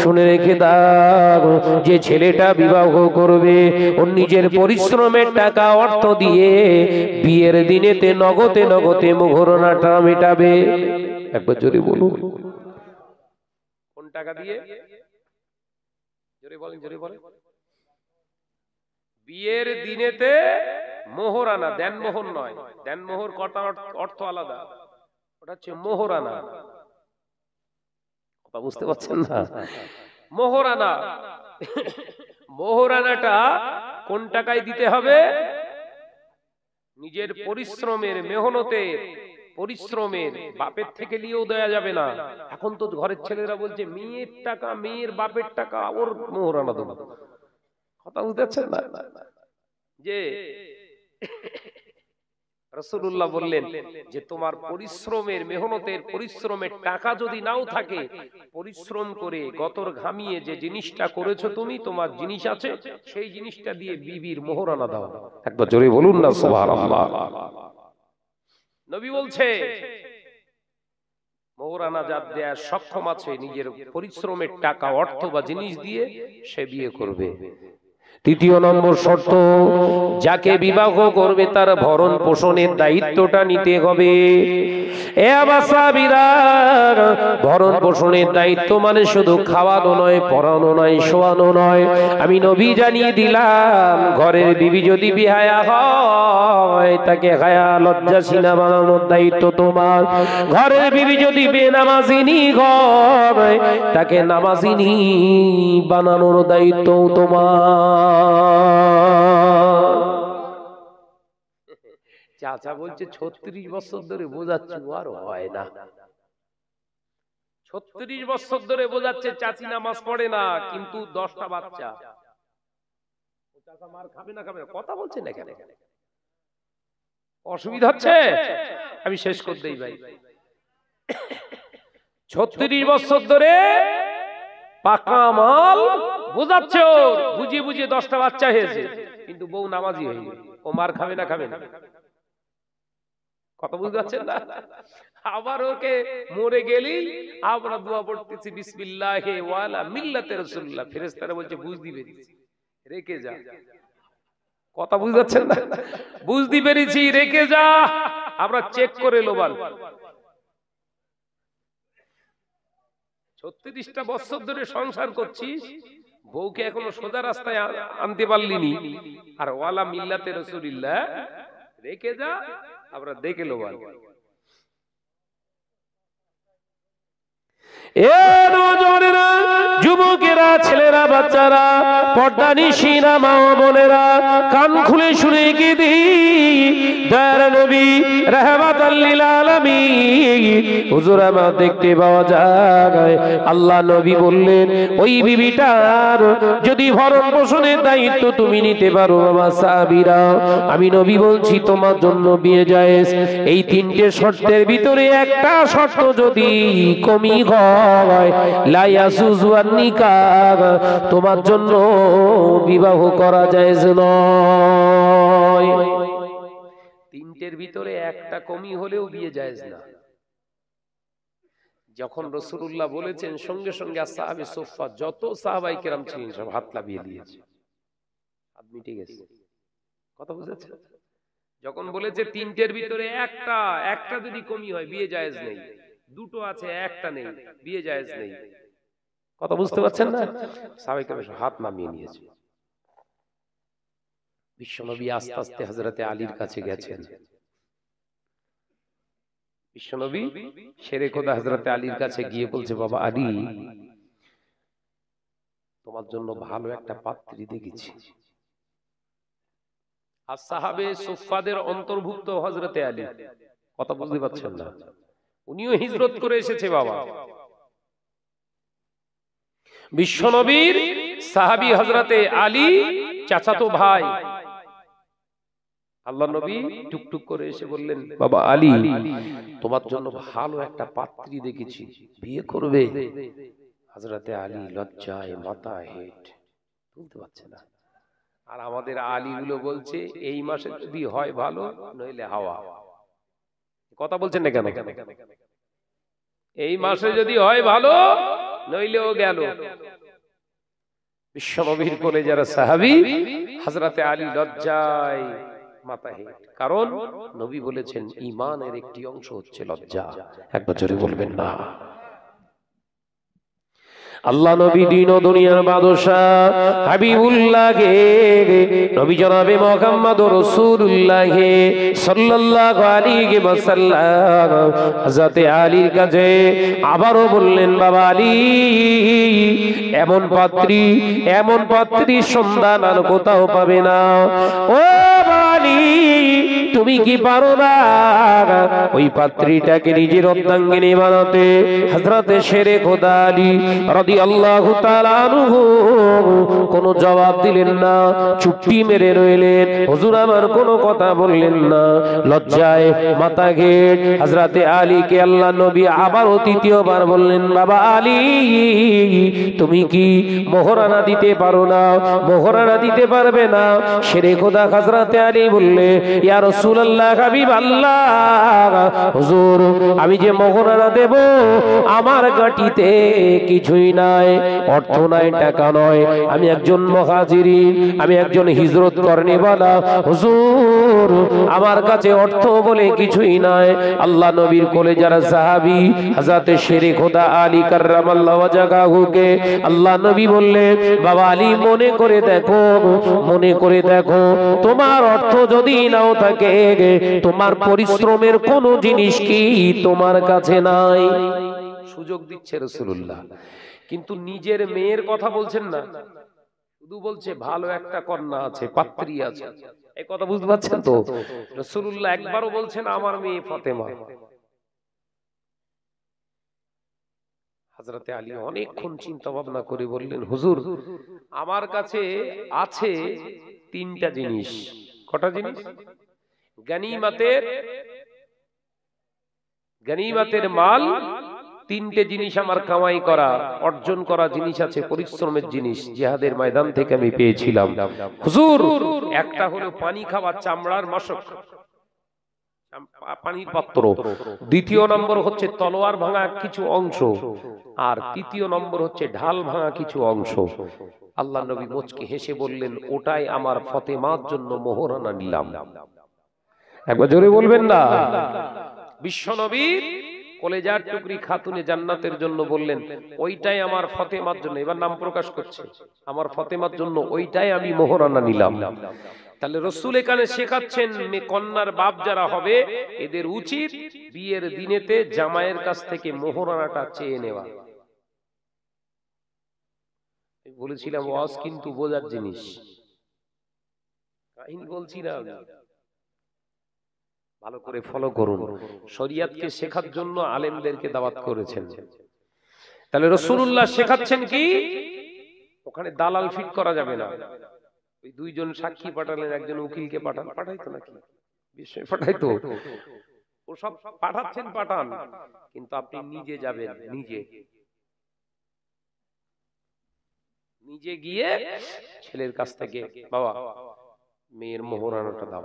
[SPEAKER 1] শুনে রেখে দাও, যে ছেলেটা বিবাহ করবে ওর নিজের পরিশ্রমের টাকা অর্থ দিয়ে বিয়ের দিনেতে নগদে নগদে মোহরানাটা মেটাবে। একবার জোরে বলুন, কোন টাকা দিয়ে? জোরে বলেন, জোরে বলেন। বিয়ের দিনেতে মোহরানা, দেনমোহর নয়। দেনমোহর কথা অর্থ আলাদা, ওটা হচ্ছে মোহরানা। কথা বুঝতে পারছেন না? মোহরানা, মোহরানাটা কোন টাকায় দিতে হবে? নিজের পরিশ্রমের, মেহনতের, পরিশ্রমের, বাপের থেকে নিয়েও দেয়া যাবে না। এখন তো ঘরের ছেলেরা বলছে মেয়ের টাকা, মেয়ের বাপের টাকা ওর মোহরানা দেবো। কথা বুঝতে পারছেন না? যে রাসূলুল্লাহ বললেন যে তোমার পরিশ্রমের, মেহনতের, পরিশ্রমের টাকা যদি নাও থাকে, পরিশ্রম করে গতর ঘামিয়ে যে জিনিসটা করেছো তুমি, তোমার জিনিস আছে, সেই জিনিসটা দিয়ে বিবির মোহরানা দাও। একবার জোরে বলুন না সুবহানাল্লাহ। নবী বলছে মোহরানা যার দেয়ার সক্ষম আছে, নিজের পরিশ্রমের টাকা, অর্থ বা জিনিস দিয়ে সে বিয়ে করবে। তৃতীয় নম্বর শর্ত, যাকে বিবাহ করবে তার ভরণ পোষণের দায়িত্বটা নিতে হবে। এ আমার সাহাবীরা, ভরণ পোষণের দায়িত্ব মানে শুধু খাওয়ানো নয়, পড়ানো নয়, শোয়ানো নয়। আমি নবী জানিয়ে দিলাম, ঘরের বিবি যদি বিহায়া হয় তাকে হায়া লজ্জাশীনা বানানোর দায়িত্ব তোমার। ঘরের বিবি যদি বেনামাজিনী হয় তাকে নামাজিনী বানানোর দায়িত্ব তোমার। চাচা বলছে 36 বছর ধরে বোঝাচ্ছি, আর হয় না। 36 বছর ধরে বোঝাচ্ছে চাচি নামাজ পড়ে না, কিন্তু 10টা বাচ্চা। চাচা মার খাবে না, খাবে না, কথা বলছে না কেন? অসুবিধা হচ্ছে? আমি শেষ করে দেই ভাই। 36 বছর ধরে পাকা মাল বোঝাচ্ছে, বুঝিয়ে বুঝিয়ে 10টা বাচ্চা হয়েছে, কিন্তু বউ নামাজি হয়ে গেছে। ও মার খাবে না, খাবে না, কথা বুঝতে পারছেন না? আবার ওকে মরে গেলেই আমরা দোয়া পড়তেছি বিসমিল্লাহি ওয়ালা মিল্লাতে রাসূলুল্লাহ। ফেরেশতারা বলছে বুঝতে পেরেছি, রেখে যা। কথা বুঝতে পারছেন না? বুঝতে পেরেছি, রেখে যা। আমরা চেক করে লোবাল। 36টা বছর ধরে সংসার করছিস, বউকে এখনো সোজা রাস্তায় আনতে পারলিনি, আর ওয়ালা মিল্লাতে রাসূলুল্লাহ রেখে যা, আমরা দেখে লোবাল। যুবকেরা, ছেলেরা, বাচ্চারা, পর্দানিশীনা মা ও বোনেরা, কান খুলে শুনে কি দি, দয়ার নবী রাহমাতাল লিল আলামিন হুজুর আমার দেখতে পাওয়া যায়, আল্লাহ নবী বললেন ওই বিবিটার যদি ভরণ পোষণের দায়িত্ব তুমি নিতে পারো আমার সাহাবীরা, আমি নবী বলছি তোমার জন্য বিয়ে জায়েজ। এই 3টে শর্তের ভিতরে একটা শর্ত যদি কমি হয় হয় লা ইয়াজুজু আন-নিকাহ, তোমার জন্য বিবাহ করা জায়েজ নয়। তিনটের ভিতরে একটা কমি হলেও বিয়ে জায়েজ না। যখন রাসূলুল্লাহ বলেছেন সঙ্গে সঙ্গে আসহাবে সুফফা যত সাহাবায়ে কেরাম ছিলেন সব হাত লাভিয়ে দিয়েছে, হাত মিটে গেছে। কথা বুঝেছেন? যখন বলেছে তিনটের ভিতরে একটা যদি কমি হয় বিয়ে জায়েজ নেই, দুটো আছে একটা নেই, বিয়ে জায়েজ নেই। কথা বুঝতে পারছেন না? সাহাবায়ে কেরাম হাত নামিয়ে নিয়েছে। বিশ্বনবী আস্তে আস্তে হযরতে আলীর কাছে গেছেন। বিশ্বনবী শেরে খোদা হযরতে আলীর কাছে গিয়ে বলছে, বাবা আলী, তোমার জন্য ভালো একটা পাত্রী দেখেছি। আর সাহাবে সুফফাদের অন্তর্ভুক্ত হযরতে আলী। কথা বুঝতে পারছেন না? উনিও হিজরত করে এসেছে বাবা। বিশ্বনবীর সাহাবী হযরতে আলী চাচাতো ভাই। আল্লাহ নবী টুকটুক করে এসে বললেন, বাবা আলী, তোমার জন্য ভালো একটা পাত্রী দেখেছি, বিয়ে করবে? হযরতে আলী লজ্জায় মাথা হেট, বলতে পারছে না। আর আমাদের আলী গুলো বলছে এই মাসে যদি হয় ভালো, নইলে হাওয়া। কথা বলছেন না কেন? এই মাসে যদি হয় ভালো, নইলেও গেল। বিশ্বনবীর কোলে যারা সাহাবী, হযরতে আলী লজ্জায় মাথা হেট। কারণ নবী বলেছেন ঈমানের একটি অংশ হচ্ছে লজ্জা। একবার জোরে বলবেন না? আল্লাহ নবী দিন ও দুনিয়ার বাদশাহ হাবিবুল্লাহ গে নবী জনাবে মুহাম্মদুর রাসূলুল্লাহ সাল্লাল্লাহু আলাইহি ওয়াসাল্লাম হযরতে আলীর কাছে আবারো বললেন, বাবা আলী, এমন পাত্রী সন্ধান আর কোথাও পাবে না। ও আলী, তুমি কি পারো না ওই পাত্রীটাকে নিজের অর্ধাঙ্গিনী বানাতে? হযরতে শেরে খোদা আলী রাদিয়াল্লাহু তাআলা আনহু কোনো জবাব দিলেন না, চুপটি মেরে রইলেন। হুজুর আমার কোনো কথা বললেন না, লজ্জায় মাথা ঘেট। হযরতে আলীকে আল্লাহ নবী আবারও তৃতীয়বার বললেন, বাবা আলী, তুমি কি মোহরানা দিতে পারো না? মোহরানা দিতে পারবে না? শেরে খোদা হযরতে আলী বললে, ইয়া রাসূলুল্লাহ, হাবিবাল্লাহ, হুজুর আমি যে মোহরানা দেব, আমার গাটিতে কিছুই নাই, অর্থ নাই, টাকা নয়। আমি একজন মুহাজিরিন, আমি একজন হিজরত করনেওয়ালা। হুজুর আমার কাছে অর্থ বলে কিছুই নাই। আল্লাহ নবীর কোলে যারা সাহাবী হযরতে শেরে খোদা আলী কাররামাল্লাহু ওয়াজহাহুকে আল্লাহ নবী বললেন, বাবা আলী, মনে করে দেখো, তোমার অর্থ যদি নাও থাকে, তোমার পরিশ্রমের কোনো জিনিস কি তোমার কাছে নাই? সুযোগ দিচ্ছে রাসূলুল্লাহ, কিন্তু নিজের মেয়ের কথা বলছেন না, শুধু বলছে ভালো একটা কন্যা আছে, পাত্রী আছে। এই কথা বুঝতে পারছেন তো? রাসূলুল্লাহ একবারও বলছেন আমার মেয়ে ফাতেমা। হযরতে আলী অনেকক্ষণ চিন্তা ভাবনা করে বললেন, হুজুর আমার কাছে আছে তিনটা জিনিস। কটা জিনিস? গনিমতের মাল, তিনটে জিনিস আমার কামাই করা, অর্জন করা জিনিস আছে, পরিশ্রমের জিনিস, জিহাদের ময়দান থেকে আমি পেয়েছিলাম। হুজুর একটা হলো পানি খাওয়া চামড়ার মশক, পানির পাত্র। দ্বিতীয় নম্বর হচ্ছে তলোয়ার ভাঙা কিছু অংশ, আর তৃতীয় নম্বর হচ্ছে ঢাল ভাঙা কিছু অংশ। আল্লাহ নবী মুচকি হেসে বললেন, ওটাই আমার ফাতেমার জন্য মোহরানা নিলাম। একবার জোরে বলবেন না? বিশ্বনবীর কলেজার টুকরি খাতুনে জান্নাতের জন্য বললেন, ওইটাই আমার ফাতেমার জন্য, এবার নাম প্রকাশ করছে, আমার ফাতেমার জন্য ওইটাই আমি মোহরানা নিলাম। তাহলে রাসূল এখানে শেখাচ্ছেন, কন্যার বাপ যারা হবে এদের উচিত বিয়ের দিনেতে জামাইয়ের কাছ থেকে মোহরানাটা চেয়ে নেওয়া। বলেছিলাম ওয়াজ কিন্তু বোঝার জিনিস, কাহিনী বলছি না, ভালো করে ফলো করুন। শরীয়তকে শেখার জন্য আলেমদেরকে দাওয়াত করেছেন। তাহলে রাসূলুল্লাহ শেখাচ্ছেন কি, ওখানে দালাল ফিট করা যাবে না। ওই দুইজন সাক্ষী পাঠালেন, একজন উকিলকে পাঠাইতো নাকি, বিষয় পাঠাইতো, ও সব পাঠাচ্ছেন, পাঠান, কিন্তু আপনি নিজে যাবেন, নিজে নিজে গিয়ে ছেলের কাছ থেকে, বাবা মেয়ের মোহরানাটা দাও।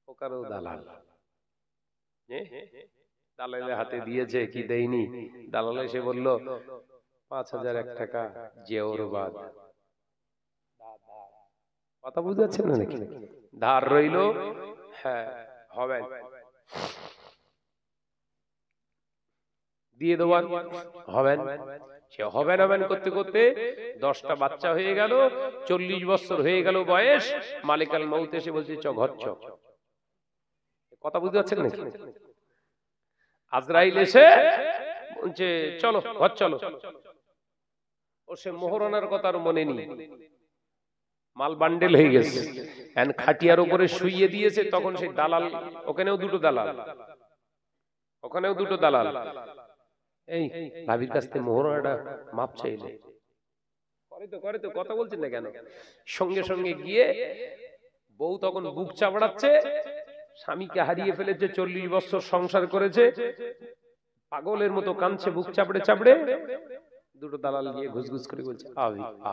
[SPEAKER 1] ওকারও দালাল, দালালের হাতে দিয়েছে কি দেয়নি, দালাল এসে বলল ৫,০০০ টাকা জেওরবাদ, কথা বুঝতে পারছেন না নাকি? ধার রইল, হ্যাঁ হবে দিয়ে দেওয়ার, হবেন। সে হবেন হবেন করতে করতে 10টা বাচ্চা হয়ে গেল, 40 বছর হয়ে গেল বয়স। মালিকাল মউত এসে বলছে চ ঘর চ। কথা বুঝতে পারছেন নাকি? আজরাইল এসে বলছে চলো ঘর চলো। ও সে মোহরানার কথা আর মনে নেই, মাল বান্ডেল হয়ে গেছে, এন্ড খাটিয়ার উপরে শুইয়ে দিয়েছে। তখন সেই দালাল, ওখানেও দুটো দালাল, ওখানেও দুটো দালাল, এই ভাবির কাছ থেকে মোহরানাটা মাপ চাইলে করে তো কথা বলছেন না কেন? সঙ্গে সঙ্গে গিয়ে বউ তখন বুক চাপড়াচ্ছে, স্বামীকে হারিয়ে ফেলেছে, 40 বছর সংসার করেছে, পাগলের মতো কাঁদছে বুক চাপড়ে চাপড়ে। দুটো দালাল গিয়ে ঘুসঘুস করে বলছে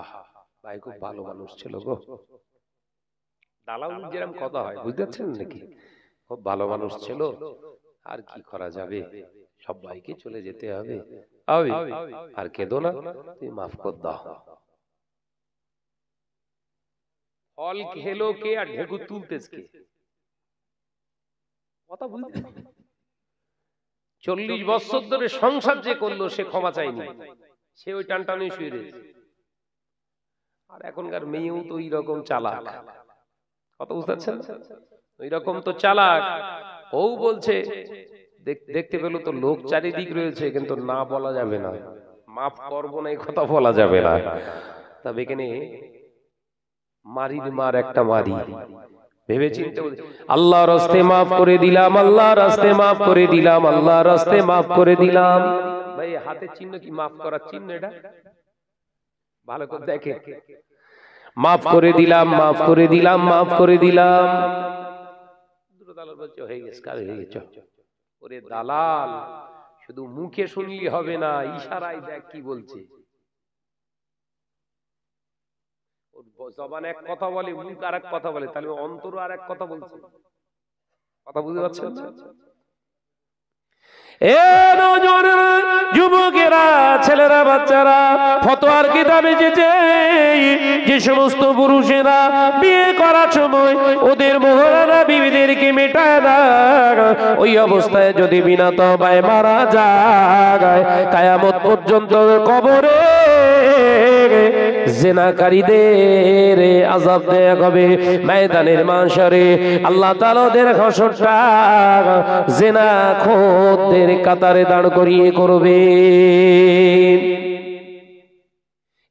[SPEAKER 1] আহা ভাই খুব ভালো মানুষ ছিল গো। দালাল যেরকম কথা হয় বুঝতে পারছেন নাকি? খুব ভালো মানুষ ছিল, আর কি করা যাবে, সব ভাইকে চলে যেতে হবে, আর কেঁদো না, তুমি মাফ কর দাও। ফল খেলো কে আর ঢেকুর তুলতেছে কে? কথা বুঝতে, 40 বছর ধরে সংসার যে করলো সে ক্ষমা চাইনি, সে ওই টানটানি শুয়ে রয়েছে। আর এখনকার মেয়েও তো ওই রকম চালাক, কথা বুঝতে পারছেন? ওই রকম তো চালাক। ও বলছে দেখতে পেলো তো লোক চারিদিক রয়েছে, কিন্তু না বলা যাবে না, মাফ করবো না এই কথা বলা যাবে না। তবে এখানে মারির মার একটা মারি, ভেবে চিন্তে আল্লাহর রাস্তে মাফ করে দিলাম, আল্লাহর রাস্তে মাফ করে দিলাম, আল্লাহর রাস্তে মাফ করে দিলাম। ভাই হাতের চিহ্ন কি মাফ করার চিহ্ন? এটা ভালো করে দেখে, মাফ করে দিলাম, মাফ করে দিলাম, মাফ করে দিলাম। দুটো দালাল বলছে হয়ে গেছে, কাজ হয়ে গেছে। ওরে দালাল, শুধু মুখে শুনলি হবে না, ইশারায় দেখ কি বলছে। জবান এক কথা বলে, মুখ আর এক কথা বলে, তাহলে অন্তর আর এক কথা বলছে। কথা বুঝতে পারছেন না? যুবকেরা, ছেলেরা, বাচ্চারা, ফতোয়ার কিতাবে যে সমস্ত পুরুষেরা বিয়ে করার সময় ওদের মোহরানা বিবিদেরকে মেটায় না, ওই অবস্থায় যদি বিনা তওবায় মারা যায়, কিয়ামত পর্যন্ত কবরে জিনাকারীদের আযাব দেয়া হবে। ময়দানের মাশরে আল্লাহ তাআলা ওদের হাসরটা জিনাখোরদের কাতারে দাঁড় করিয়ে করবে।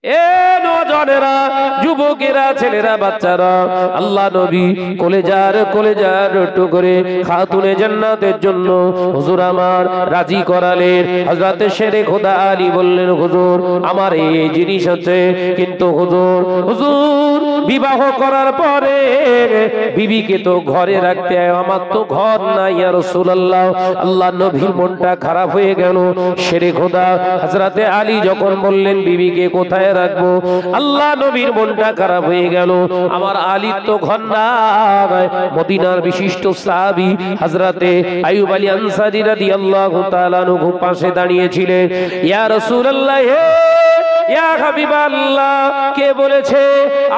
[SPEAKER 1] এ নওজওয়ানেরা, যুবকেরা, ছেলেরা, বাচ্চারা, আল্লাহ নবী কলেজার টুকরে খাতুনে জান্নাতের জন্য হুজুর আমার রাজি করালেন। হযরত শেরে খোদা আলী বললেন, হুজুর আমার এই জিনিস আছে, কিন্তু হুজুর বিবাহ করার পরে বিবিকে তো ঘরে রাখতে হয়, আমার তো ঘর নাই ইয়া রাসূলুল্লাহ। আল্লাহ নবীর মনটা খারাপ হয়ে গেল। শেরে খোদা হযরত আলী যখন বললেন বিবিকে কোথায় রাখবো, আল্লাহ নবীর মনটা খারাপ হয়ে গেল। আমার আলীর তো ঘর নাই। মদিনার বিশিষ্ট সাহাবী হযরতে আইয়ুব আলী আনসারী রাদিয়াল্লাহু তাআলা আনহু পাশে দাঁড়িয়েছিলেন। ইয়া রাসূলুল্লাহ, ইয়া হাবিবাল্লাহ, কে বলেছে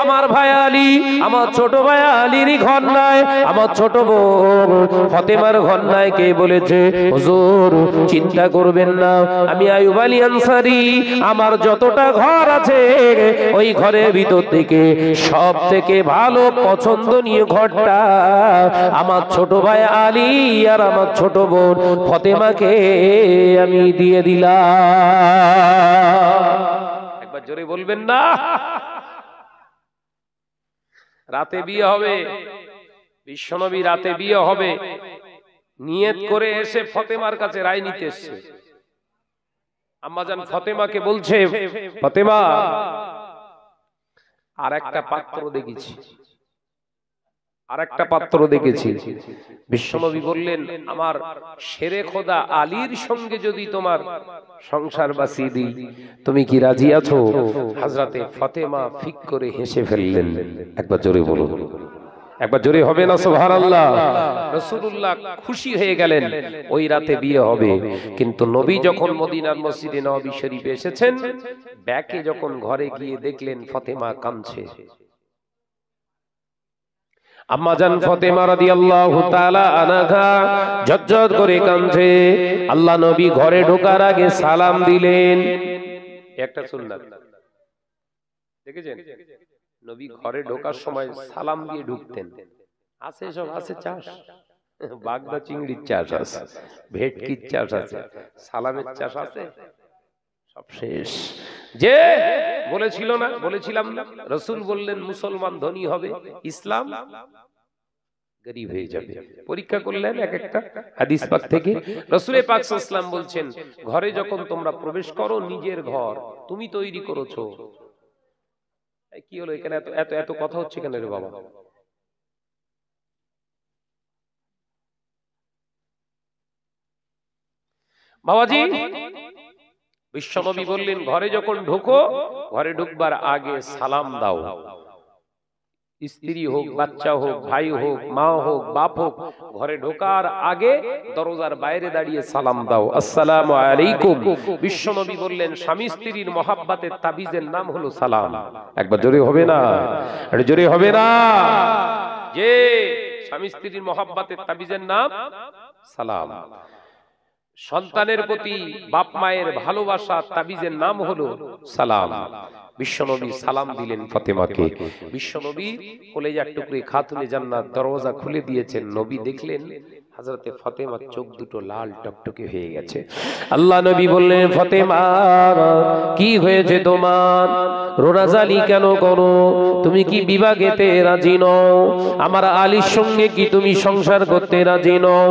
[SPEAKER 1] আমার ভাই আলী, আমার ছোট ভাই আলীরই ঘর নাই, আমার ছোট বোন ফাতেমার ঘর নাই, কে বলেছে? হুজুর চিন্তা করবেন না, আমি আইয়ুব আলী আনসারী, আমার যতটা ঘর আছে ওই ঘরের ভিতর থেকে সব থেকে ভালো পছন্দনীয় ঘরটা আমার ছোট ভাই আলী আর আমার ছোট বোন ফাতেমাকে আমি দিয়ে দিলাম। একবার জোরে বলবেন না? রাতে বিয়ে হবে, বিশ্বনবী রাতে বিয়ে হবে, নিয়ত করে এসে ফাতেমার কাছে রায় নিতে এসেছে। আম্মাজান ফাতেমাকে বলছে, ফাতেমা আর একটা পাত্র দেখেছি, আর একটা পাত্র দেখেছি, বিশ্বনবী বললেন আমার শেরে খোদা আলীর সঙ্গে যদি তোমার সংসার বাঁচিয়ে দিই তুমি কি রাজি আছো? হযরতে ফাতেমা ফিক করে হেসে ফেললেন। একবার জোরে বলুন, একবার জোরে হবে না সুবহানাল্লাহ? রাসূলুল্লাহ খুশি হয়ে গেলেন, ওই রাতে বিয়ে হবে। কিন্তু নবী যখন মদিনার মসজিদে নববী শরীফে এসেছেন, ব্যাকে যখন ঘরে গিয়ে দেখলেন ফাতেমা কাঁদছে। আম্মাজান ফাতেমা রাদিয়াল্লাহু তাআলা আনহা ঝরঝর করে কাঁদছে। আল্লাহ নবী ঘরে ঢোকার আগে সালাম দিলেন। একটা সুন্নাত দেখেছেন, নবী ঘরে ঢোকার সময় সালাম দিয়ে ঢুকতেন। আছে সব আছে চাষ, বাগদা চিংড়ির চাষ আছে, ভেটকির চাষ আছে, সালামের চাষ আছে, সব শেষ। যে বলেছিল না, বলেছিলাম না, রাসূল বললেন মুসলমান ধনী হবে, ইসলাম গরীব হয়ে যাবে। পরীক্ষা করলেন এক একটা হাদিস পাক থেকে। রাসূল পাক সাল্লাল্লাহু আলাইহি ওয়াসাল্লাম বলছেন ঘরে যখন তোমরা প্রবেশ করো নিজের ঘর তুমি তৈরি করেছো। কি হলো এখানে এত এত এত কথা হচ্ছে কেন রে বাবা? বাবাজি, বিশ্বনবী বললেন ঘরে যখন ঢোকো ঘরে ঢুকবার আগে সালাম দাও। স্ত্রী হোক, বাচ্চা হোক, ভাই হোক, মা হোক, বাপ হোক, ঘরে ঢোকার আগে দরজার বাইরে দাঁড়িয়ে সালাম দাও, আসসালামু আলাইকুম। বিশ্বনবী বললেন স্বামী স্ত্রীর মহাব্বতের তাবিজের নাম হলো সালাম। একবার জোরে হবে না? আরে জোরে হবে না? যে স্বামী স্ত্রীর মহাব্বতের তাবিজের নাম সালাম। সন্তানের প্রতি বাপ মায়ের ভালোবাসা তাবিজের নাম হলো সালাম। বিশ্বনবী সালাম দিলেন ফাতেমাকে। বিশ্বনবী কলেজার টুকরি খাতুনে জান্নাত দরজা খুলে দিয়েছেন। নবী দেখলেন হযরতে ফাতেমার চোখ দুটো লাল টকটকে হয়ে গেছে। আল্লাহ নবী বললেন ফাতেমা কি হয়েছে তোমার? রোনাজালি কেন করো? তুমি কি বিবাহেতে রাজি নও? আমার আলীর সঙ্গে কি তুমি সংসার করতে রাজি নও?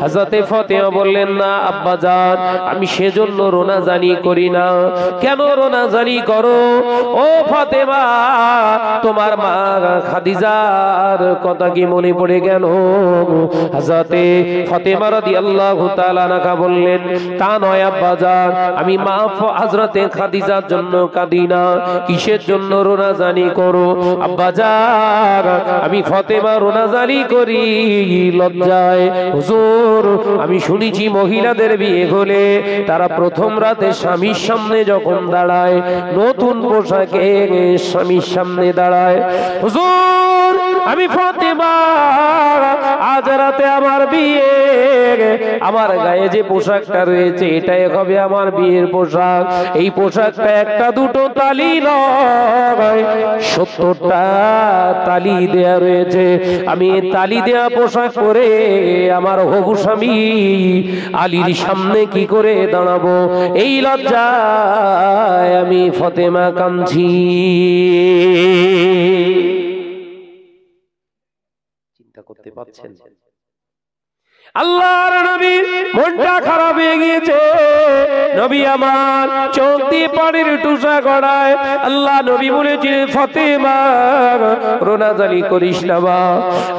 [SPEAKER 1] হযরতে ফাতেমা বললেন না আব্বাজান, আমি সেজন্য রোনাজানি করি না। কেন রোনাজানি করো? ও ফাতেমা, তোমার মা খাদিজার কথা কি মনে পড়ে গেল? হযরতে ফাতেমা রাদিয়াল্লাহু তাআলা আনহা বললেন তা নয় আব্বাজান, আমি মা হযরতে খাদিজার জন্য কাঁদি না। কিসের জন্য রোনাজানি করো? আব্বাজান, আমি ফাতেমা রোনাজানি করি লজ্জায়। হুজুর, আমি শুনেছি মহিলাদের বিয়ে হলে তারা প্রথম রাতে স্বামীর সামনে যখন দাঁড়ায়, নতুন পোশাকে স্বামীর সামনে দাঁড়ায়। হুজুর, আমি ফাতেমা আজ রাতে আমার বিয়ে, আমার গায়ে যে পোশাকটা রয়েছে এটাই হবে আমার বিয়ের পোশাক। এই পোশাকটা একটা দুটো তালি নয়, 70টা তালি দেয়া রয়েছে। আমি তালি দেয়া পোশাক পরে আমার হবু স্বামী আলীর সামনে কি করে দাঁড়াবো? এই লজ্জায় আমি ফাতেমা কাঁদছি। চিন্তা করতে পারছেন? আল্লাহর নবী মনটা খারাপ হয়ে গিয়েছে। নবী আমার চোখ দিয়ে পানির টুসা গড়ায়। আল্লাহ নবী বলেছিলেন ফাতেমা রোনাজানি করিস না বা,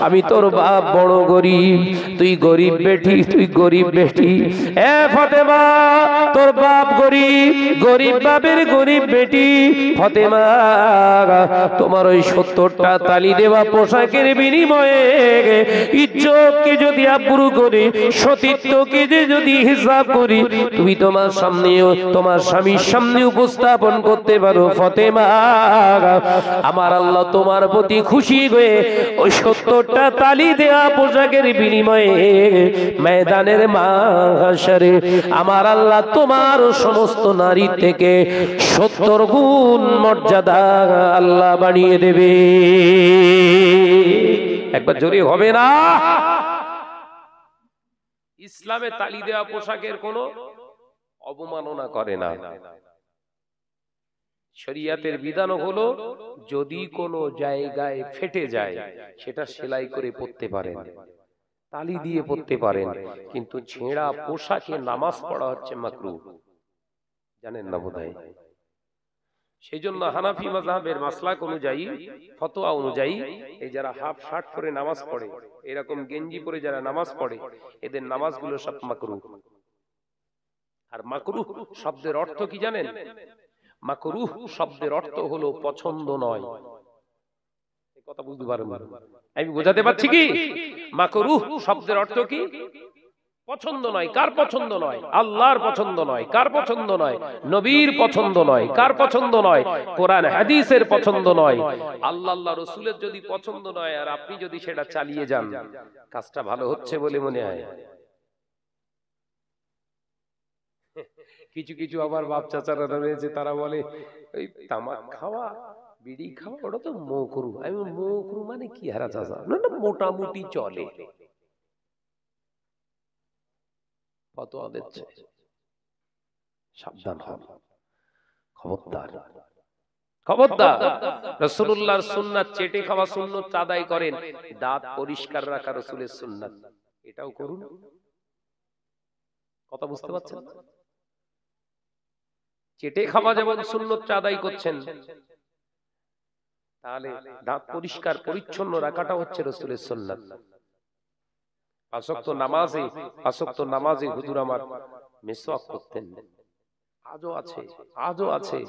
[SPEAKER 1] আমি তোর বাপ বড় গরিব, তুই গরিব বেটি, তুই গরিব বেটি। এ ফাতেমা, তোর বাপ গরিব, গরিব বাপের গরিব বেটি। ফাতেমা, তোমার ওই 70টা তালি দেওয়া পোশাকের বিনিময়ে ইজ্জতকে যদি আবরু করি, সতীত্বকে যদি হিসাব করি, তুমি তোমার সামনে তোমার স্বামীর সামনে উপস্থাপন করতে পারো। ফাতেমা, আমার আল্লাহ তোমার প্রতি খুশি হয়ে ওই 70টা তালি দেয়া পোশাকের বিনিময়ে ময়দানের মাহশরে আমার আল্লাহ তোমার সমস্ত নারী থেকে 70 গুণ মর্যাদা আল্লাহ বাড়িয়ে দেবে। একবার জোরে হবে না? ইসলামে তালি দেওয়া পোশাকের কোনো অবমাননা করে না। শরীয়তের বিধান হলো যদি কোনো জায়গায় ফেটে যায় সেটা সেলাই করে পরতে পারেন, তালি দিয়ে পরতে পারেন, কিন্তু ছেঁড়া পোশাকে নামাজ পড়া হচ্ছে মাকরুহ। জানেন না বোধহয়? সেই জন্য হানাফি মাযহাবের মাসলাক অনুযায়ী, ফতোয়া অনুযায়ী, এই যারা হাফ শার্ট পরে নামাজ পড়ে, এরকম গেঞ্জি পরে যারা নামাজ পড়ে, এদের নামাজগুলো সব মাকরুহ। আর মাকরুহ শব্দের অর্থ কি জানেন? মাকরুহ শব্দের অর্থ হলো পছন্দ নয়। এই কথা বুঝতে পারেন? আমি বোঝাতে পারছি কি? মাকরুহ শব্দের অর্থ কি? পছন্দ নয়। কার পছন্দ নয়? আল্লাহর পছন্দ নয়। কার পছন্দ নয়? নবীর পছন্দ নয়। কার পছন্দ নয়? কোরআন হাদিসের পছন্দ নয়। আল্লাহ রাসূলের যদি পছন্দ নয় আর আপনি যদি সেটা চালিয়ে যান, কাজটা ভালো হচ্ছে বলে মনে হয়? কিছু কিছু আবার বাপ চাচারা রয়েছে, তারা বলে ওই তামাক খাওয়া, বিড়ি খাওয়া ওটা তো মাকরুহ। আমি মাকরুহ মানে কি হারা চাচা? না না, মোটামুটি চলে। ফতোয়া দিচ্ছে, সাবধান হন, খবরদার খবরদার। রাসূলুল্লাহর সুন্নাত চেটে খাওয়া সুন্নাত আদায় করেন, দাঁত পরিষ্কার রাখা রাসূলের সুন্নাত, এটাও করুন। কথা বুঝতে পারছেন? চেটে খাওয়া যেমন সুন্নাত আদায় করছেন, তাহলে দাঁত পরিষ্কার পরিচ্ছন্ন রাখাটা হচ্ছে রাসূলের সুন্নাত। পাঁচ ওয়াক্ত নামাজে হুজুর আমার মিসওয়াক করতেন, আজও আছে।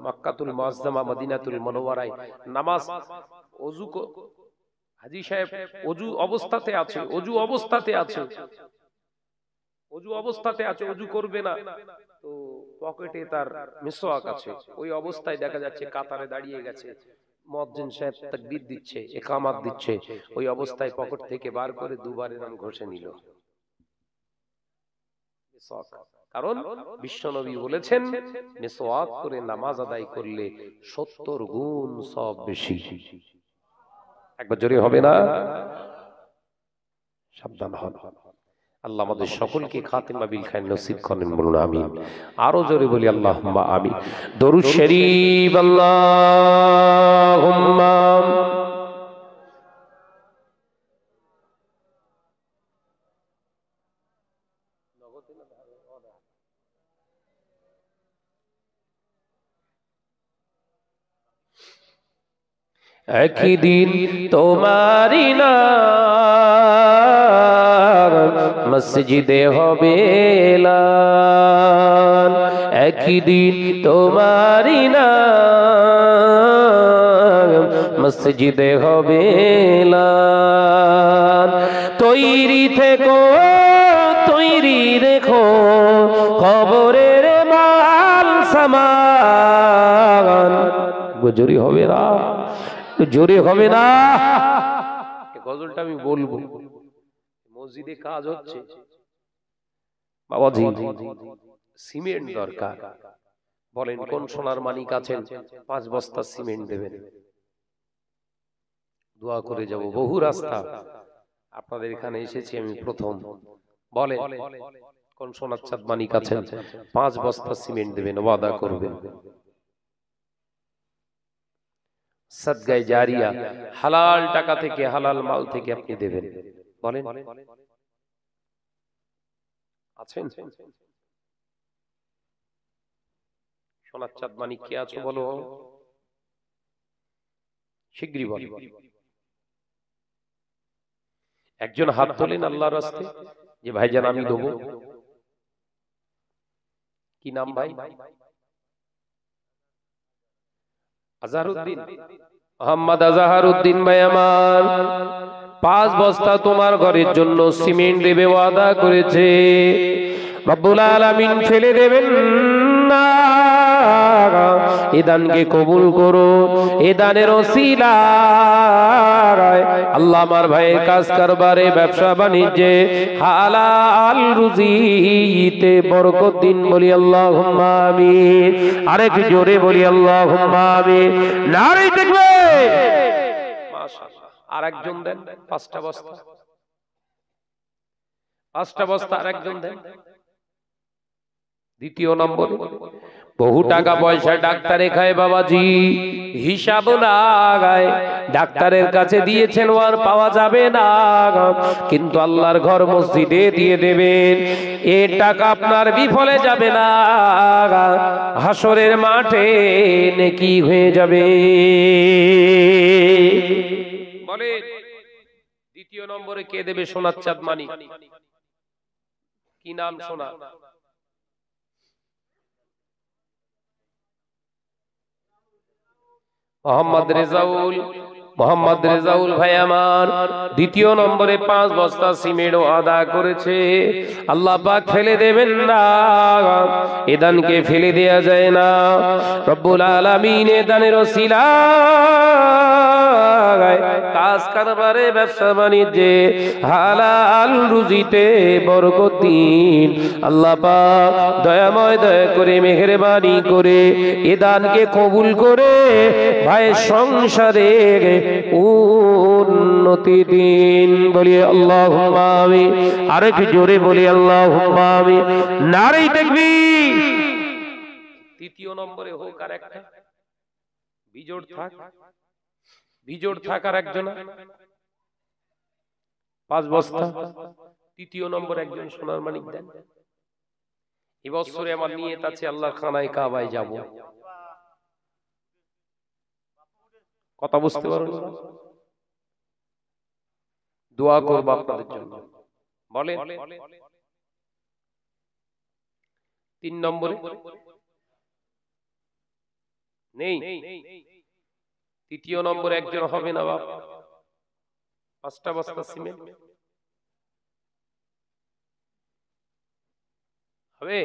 [SPEAKER 1] মক্কাতুল মুআজ্জামা মদিনাতুল মুনাওয়ারায় নামাজ, হাজী সাহেব ওযু অবস্থাতে আছে, ওযু করবে না, তো পকেটে তার মিসওয়াক আছে, ওই অবস্থায় দেখা যাচ্ছে কাতারে দাঁড়িয়ে গেছে, মুয়াজ্জিন সাহেব তাকবীর দিচ্ছে, ইকামত দিচ্ছে, ওই অবস্থায় পকেট থেকে বার করে দুবার এরকম ঘষে নিল। কারণ বিশ্বনবী বলেছেন মিসওয়াক করে নামাজ আদায় করলে 70 গুণ সওয়াব বেশি। একবার জোরে হবে না? সাবধান হন। আল্লাহ আমাদের সকলকে খাতিমা বিল খায়র নসিব করেন, বলুন আমিন। আরো জোরে বলি আল্লাহুম্মা আমিন। দরুদ শরীফ আল্লাহুম্মা। একদিন তোমারি নাম মসজিদে হবে এলান, একদিন তোমারি নাম মসজিদে হবে এলান। তৈরি থেকো, তৈরি রেখো খবরের মাল সামান। জোরে হবে না? জোরে হবে না? গজলটা আমি বলবো। মসজিদে কাজ হচ্ছে বাবাজি, সিমেন্ট দরকার। বলেন কোন সোনার মানিক আছেন 5 বস্তা সিমেন্ট দেবেন? দোয়া করে যাব। বহু রাস্তা আপনাদের এখানে এসেছি আমি প্রথম। বলেন কোন সোনার চাঁদ মানিক আছেন 5 বস্তা সিমেন্ট দেবেন, ওয়াদা করবেন। সাদগায়ে জারিয়া, হালাল টাকা থেকে, হালাল মাল থেকে আপনি দেবেন। বলেন আছেন? সোনার চাঁদ মানিক কে আছো বলো, শিগগিরই বলো। একজন হাত তোলেন আল্লাহর রাস্তায় যে ভাইজান আমি দেবো। কি নাম ভাই? আজহারউদ্দিন, মোহাম্মদ আজহারউদ্দিন ভাই আমার 5 বস্তা তোমার ঘরের জন্য সিমেন্ট দেবে, ওয়াদা করেছে। রব্বুল আলামিন ফেলে দেবেন না, এ দানকে কবুল করো। এ দানের ওসিলায় আল্লাহ আমার ভাইয়ের কাজ কারবারে, ব্যবসা বাণিজ্যে, হালাল রুজিতে বরকত দিন। বলি আল্লাহুম্মা আমিন। আরেক জোরে বলি আল্লাহুম্মা আমিন। নারে তাকবীর। মাশাআল্লাহ। আরেকজন দেন 5টা বস্তা, 5টা বস্তা আরেকজন দেন। দ্বিতীয় নম্বরে বহু টাকা পয়সা ডাক্তারে খায় বাবাজি, হিসাব নাই, ডাক্তারের কাছে দিয়েছেন আর পাওয়া যাবে না, কিন্তু আল্লাহর ঘর মসজিদে দিয়ে দেবেন, এ টাকা আপনার বিফলে যাবে না, হাসরের মাঠে নেকি হয়ে যাবে। বলে দ্বিতীয় নম্বরে কে দেবে? সোনার চাঁদ মানিক। কি নাম? সোনা মোহাম্মদ রেজাউল। মোহাম্মদ রেজাউল ভাই আমার দ্বিতীয় নম্বরে 5 বস্তা সিমেন্ট আদা করেছে। আল্লাহ পাক ফেলে দেবেন না, এ দানকে ফেলে দেয়া যায় না। রব্বুল আলামিন এ দানের ওসিলায় কাজ কারবারে, ব্যবসা বাণিজ্যে, হালাল রুজিতে বরকত দিন। আল্লাহ পাক দয়াময় দয়া করে মেহেরবানি করে এ দানকে কবুল করে ভাইয়ের সংসারে উন্নতি দিন। বলি আল্লাহুম্মা আমিন। আরেকটু জোরে বলি আল্লাহুম্মা আমিন। নারে তাকবীর। তৃতীয় নম্বরে হোক আর একটা বিজোড় থাক, বিজোড় থাকার একজন 5 বস্তা। তৃতীয় নম্বর একজন সোনার মানিক দেন। এবছরে আমার নিয়ত আছে আল্লাহর খানায় কাবায় যাব। কথা বুঝতে পারো? দোয়া করব আপনাদের জন্য। বলেন 3 নম্বরে নেই। তৃতীয় নম্বরে একজন হবে না বাপ? 5টা বস্তা সিমেন্ট হবে?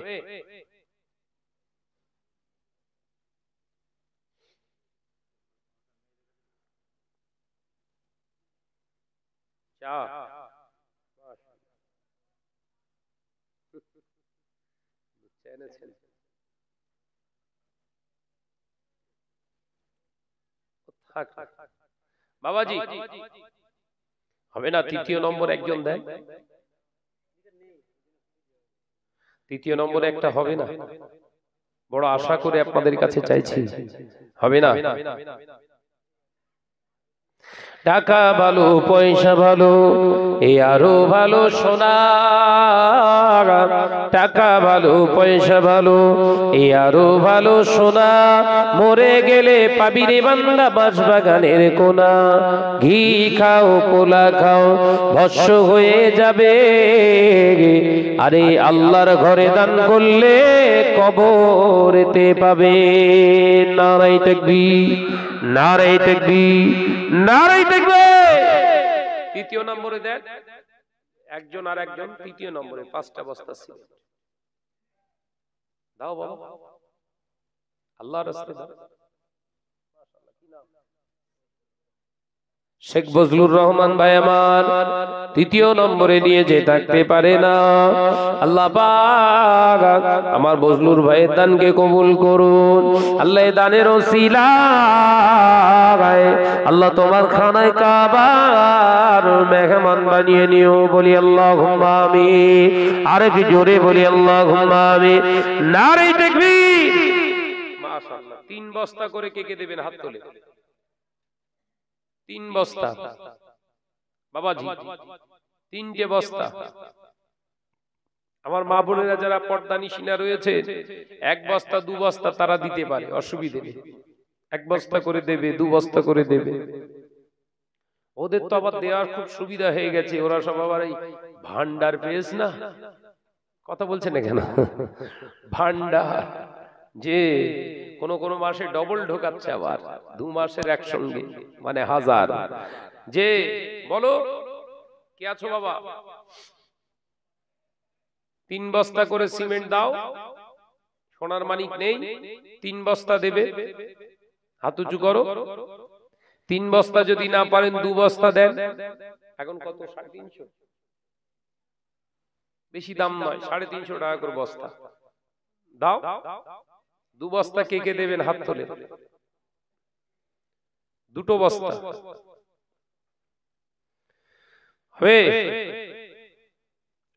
[SPEAKER 1] বাবাজি হবে না? তৃতীয় নম্বর একজন দেয়। তৃতীয় নম্বরে একটা হবে না? বড় আশা করে আপনাদের কাছে চাইছি, হবে না? টাকা ভালো, পয়সা ভালো, এ আরো ভালো সোনা। টাকা ভালো, পয়সা ভালো, এ আরো ভালো সোনা। মরে গেলে পাবি রে বান্দা বাঁশবাগানের কোনা। ঘি খাও, পোলা খাও, ভস্য হয়ে যাবে। আরে আল্লাহর ঘরে দান করলে কবরেতে পাবে। নারে তাকবীর, নারে তাকবীর, নারে তাকবীর। তৃতীয় নম্বরে দেন একজন আর একজন। তৃতীয় নম্বরে 5টা বস্তা সিমেন্ট দাও বাবা, আল্লাহর রাস্তায় দাও। শেখ বজলুর রহমান ভাই আমার তৃতীয় নম্বরে নিয়ে যে থাকতে পারে না। আল্লাহ পাক আমার বজলুর ভাইয়ের দানকে কবুল করুন। আল্লাহ দানের ওসিলায় আল্লাহ তোমার খানায় কাবার মেহমান বানিয়ে নিও। বলি আল্লাহুম্মা আমিন। আরেক জোরে বলি আল্লাহুম্মা আমিন। নারে তাকবীর। মাশাআল্লাহ। 3 বস্তা করে কে কে দেবেন? হাত তোলে। 3 বস্তা বাবাজি, 3টে বস্তা। আমার মা বোনেরা যারা পর্দানিশিনা রয়েছে 1 বস্তা 2 বস্তা তারা দিতে পারে, অসুবিধা নেই। 1 বস্তা করে দেবে, 2 বস্তা করে দেবে। ওদের তো আবার দেওয়ার খুব সুবিধা হয়ে গেছে, ওরা সব আবার এই ভান্ডার পেয়েছে না। কথা বলছে না কেন? ভান্ডার যে কোন কোন মাসে ডবল ঢোকাচ্ছে, আবার 2 মাসের একসঙ্গে, মানে 1000। যে বলো কে আছো বাবা, 3 বস্তা করে সিমেন্ট দাও। সোনার মানিক নেই, 3 বস্তা দেবে। হাত উঁচু করো। 3 বস্তা যদি না পারেন 2 বস্তা দেন। এখন কত? 350। বেশি দাম নয়, 350 টাকা করে বস্তা দাও। 2 বস্তা কে কে দেবেন? হাত তোলে। 2টো বস্তা হবে।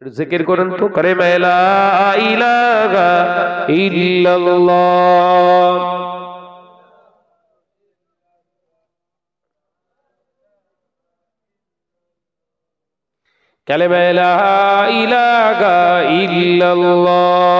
[SPEAKER 1] জিকির করেন তো, কালেমা লা ইলাহা ইল্লাল্লাহ। কালেমা লা ইলাহা ইল্লাল্লাহ।